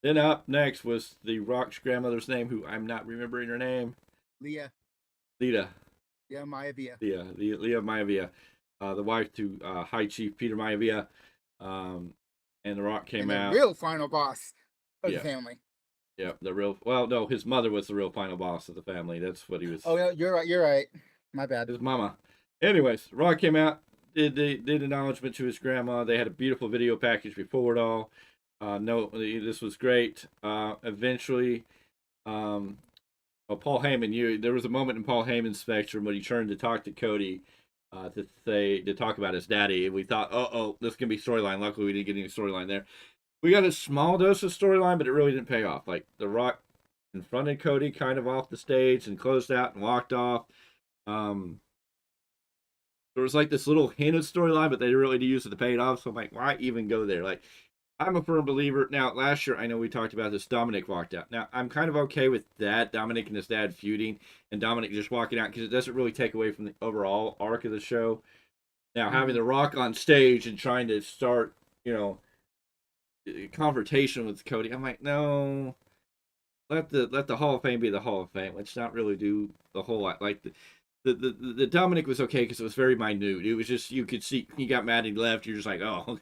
Then up next was the Rock's grandmother's name, who I'm not remembering her name. Lita. Yeah, Maivia. Leah Maivia. The wife to High Chief Peter Maivia. And The Rock came out. The real final boss of the family. Yeah, his mother was the real final boss of the family. That's what he was. Oh, yeah, you're right. My bad. His mama. Anyways, Rock came out, did acknowledgement to his grandma. They had a beautiful video package before it all. This was great. Eventually, Well, Paul Heyman, there was a moment in Paul Heyman's spectrum when he turned to talk to Cody to talk about his daddy, and we thought, this can be storyline. Luckily, we didn't get any storyline there. We got a small dose of storyline, but it really didn't pay off. Like, The Rock confronted Cody kind of off the stage and closed out and walked off. There was like this little hint of storyline, but they didn't really use it to pay it off. So I'm like, why even go there? Like, I'm a firm believer. Now, last year, I know we talked about this. Dominic walked out. Now, I'm kind of okay with that. Dominic and his dad feuding, and Dominic just walking out because it doesn't really take away from the overall arc of the show. Now, having The Rock on stage and trying to start, confrontation with Cody, I'm like, no. Let the Hall of Fame be the Hall of Fame. Let's not really do the whole lot. Like the Dominic was okay because it was very minute. It was just, you could see he got mad and he left. You're just like, oh.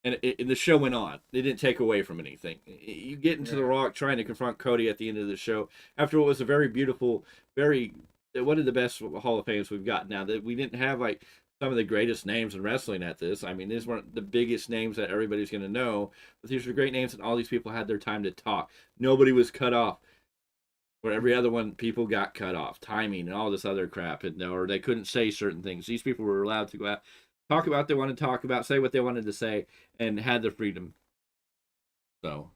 And the show went on. They didn't take away from anything. You get into The Rock trying to confront Cody at the end of the show after what was a very beautiful, one of the best Hall of Fames we've got now. That we didn't have like some of the greatest names in wrestling at this. I mean, these weren't the biggest names that everybody's going to know, but these were great names, and all these people had their time to talk. Nobody was cut off. Where every other one, people got cut off, timing and all this other crap, or they couldn't say certain things. These people were allowed to go out, talk about what they wanted to talk about, say what they wanted to say, and had the freedom. So,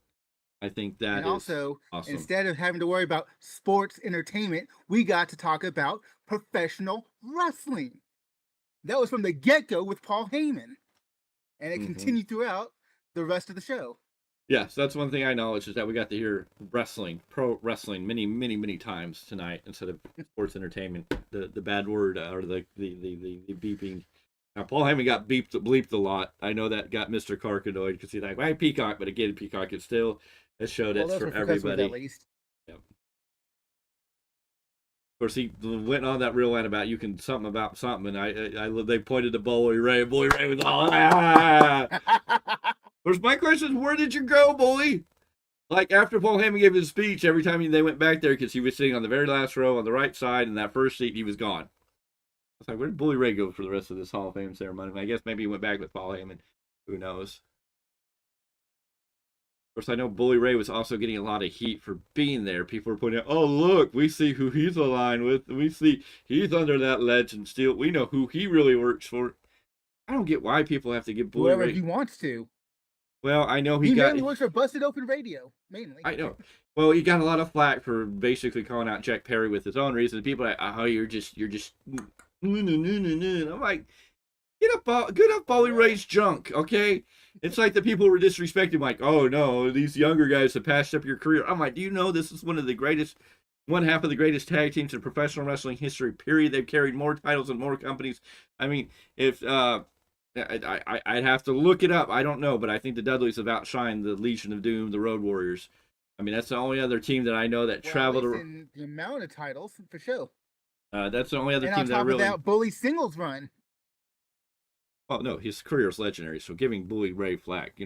I think that and is also, awesome. Instead of having to worry about sports entertainment, we got to talk about professional wrestling. That was from the get-go with Paul Heyman, and it continued throughout the rest of the show. Yes, that's one thing I acknowledge is that we got to hear pro wrestling, many, many, many times tonight instead of sports entertainment. The bad word or the beeping. Now, Paul Heyman got bleeped a lot. I know that got Mr. Clarke annoyed because he's like, "Why Peacock?" But again, Peacock is still a show that's for everybody. At least. Yep. Of course, he went on that real line about you can something about something, and they pointed to Bully Ray. Bully Ray was all. Of course, my question is, where did you go, Bully? Like, after Paul Heyman gave his speech, every time they went back there, because he was sitting on the very last row on the right side, in that first seat, he was gone. I was like, where did Bully Ray go for the rest of this Hall of Fame ceremony? I guess maybe he went back with Paul Heyman. Who knows? Of course, I know Bully Ray was also getting a lot of heat for being there. People were pointing out, oh, look, we see who he's aligned with. We see he's under that legend still. We know who he really works for. I don't get why people have to give Bully Whoever Ray. he wants to. Well, I know he mainly works for Busted Open Radio, mainly. I know. Well, he got a lot of flack for basically calling out Jack Perry with his own reasons. People are like, oh, you're just. I'm like, get up, Bully Ray's junk, okay? It's like the people were disrespecting, like, oh no, these younger guys have passed up your career. I'm like, do you know this is one half of the greatest tag teams in professional wrestling history? Period. They've carried more titles and more companies. I mean, if I'd have to look it up. I don't know, but I think the Dudleys have outshined the Legion of Doom, the Road Warriors. I mean, that's the only other team that I know that traveled in the amount of titles for sure. That's the only other and team that really. And on top of that, Bully's singles run. Oh no, his career is legendary. So giving Bully Ray flack,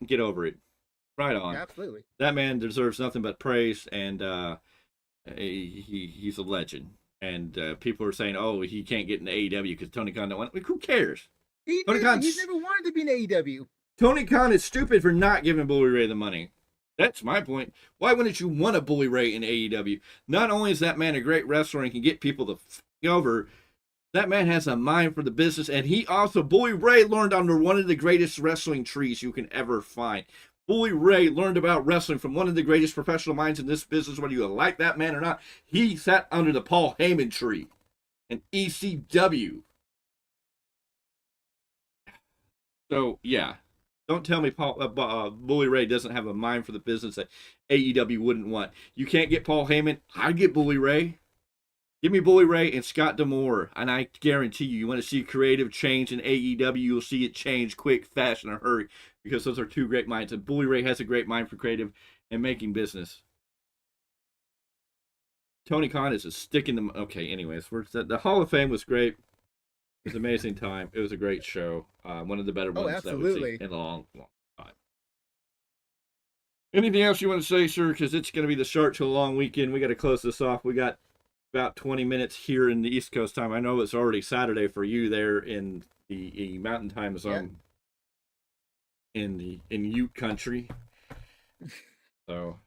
get over it. Right on. Absolutely. That man deserves nothing but praise, and he's a legend. And people are saying, oh, he can't get into AEW because Tony Khan don't want. Like, who cares? He's never wanted to be in AEW. Tony Khan is stupid for not giving Bully Ray the money. That's my point. Why wouldn't you want a Bully Ray in AEW? Not only is that man a great wrestler and can get people to over, that man has a mind for the business, and Bully Ray learned under one of the greatest wrestling trees you can ever find. Bully Ray learned about wrestling from one of the greatest professional minds in this business, whether you like that man or not. He sat under the Paul Heyman tree in ECW. So, yeah. Don't tell me Bully Ray doesn't have a mind for the business that AEW wouldn't want. You can't get Paul Heyman. I'd get Bully Ray. Give me Bully Ray and Scott D'Amore, and I guarantee you want to see creative change in AEW, you'll see it change quick, fast, in a hurry, because those are two great minds. And Bully Ray has a great mind for creative and making business. Tony Khan is a stick in the... Okay, anyways, the Hall of Fame was great. It was an amazing time. It was a great show. One of the better ones that we've seen in a long, long time. Anything else you want to say, sir? Because it's going to be the start to a long weekend. We got to close this off. We got about 20 minutes here in the East Coast time. I know it's already Saturday for you there in the Mountain Time zone in Ute country. So,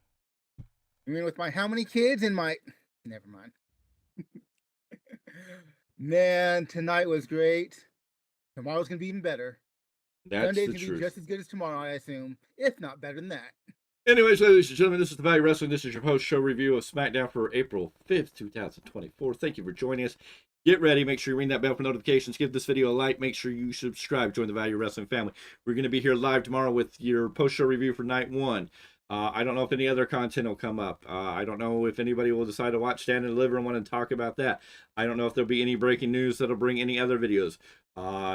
you mean with my how many kids and my Never mind. Man, tonight was great. Tomorrow's gonna be even better. That's Sunday's the gonna truth. be just as good as tomorrow, I assume, if not better than that. Anyways, ladies and gentlemen, this is the Value Wrestling. This is your post-show review of SmackDown for April 5th, 2024. Thank you for joining us. Get ready. Make sure you ring that bell for notifications. Give this video a like. Make sure you subscribe. Join the Value Wrestling family. We're going to be here live tomorrow with your post-show review for Night 1. I don't know if any other content will come up. I don't know if anybody will decide to watch Stand and Deliver and want to talk about that. I don't know if there'll be any breaking news that'll bring any other videos.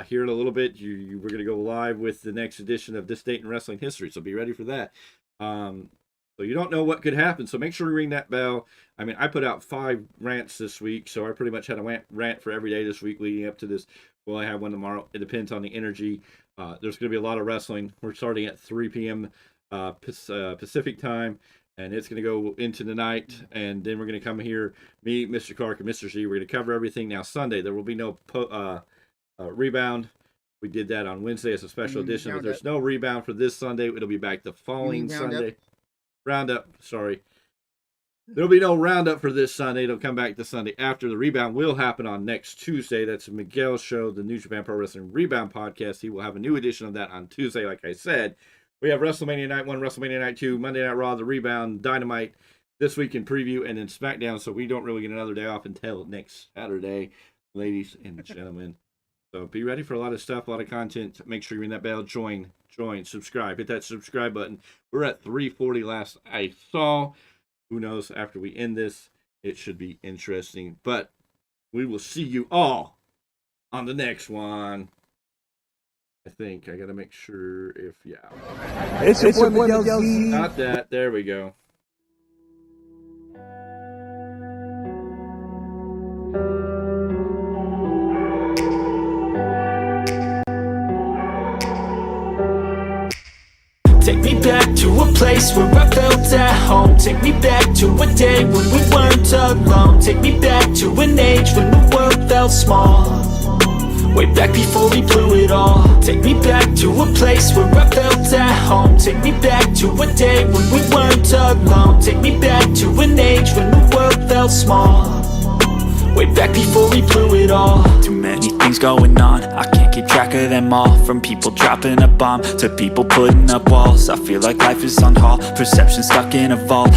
Here in a little bit, we're going to go live with the next edition of This Date in Wrestling History, so be ready for that. So you don't know what could happen, so make sure you ring that bell. I mean, I put out 5 rants this week, so I pretty much had a rant for every day this week leading up to this. Well, I have one tomorrow. It depends on the energy. There's going to be a lot of wrestling. We're starting at 3 p.m. Pacific time, and it's going to go into the night, and then we're going to come here, me, Mr. Clarke, and Mr. Z. We're going to cover everything. Now, Sunday, there will be no rebound. We did that on Wednesday as a special edition, but there's no rebound for this Sunday. It'll be back the following Sunday. Roundup, sorry. There'll be no roundup for this Sunday. It'll come back the Sunday after. The rebound will happen on next Tuesday. That's Miguel's show, the New Japan Pro Wrestling Rebound Podcast. He will have a new edition of that on Tuesday, like I said. We have WrestleMania Night 1, WrestleMania Night 2, Monday Night Raw, the rebound, Dynamite this week in preview, and then SmackDown, so we don't really get another day off until next Saturday, ladies and gentlemen. So be ready for a lot of stuff, a lot of content. Make sure you ring that bell, join, subscribe. Hit that subscribe button. We're at 340 last I saw. Who knows, after we end this, it should be interesting. But we will see you all on the next one. I think I got to make sure if, yeah. It's your boy Miguel Z. Not that. There we go. Take me back to a place where I felt at home. Take me back to a day when we weren't alone. Take me back to an age when the world felt small. Way back before we blew it all. Take me back to a place where I felt at home. Take me back to a day when we weren't alone. Take me back to an age when the world felt small. Way back before we blew it all. Too many things going on, I can't keep track of them all. From people dropping a bomb to people putting up walls. I feel like life is on hold, perception stuck in a vault.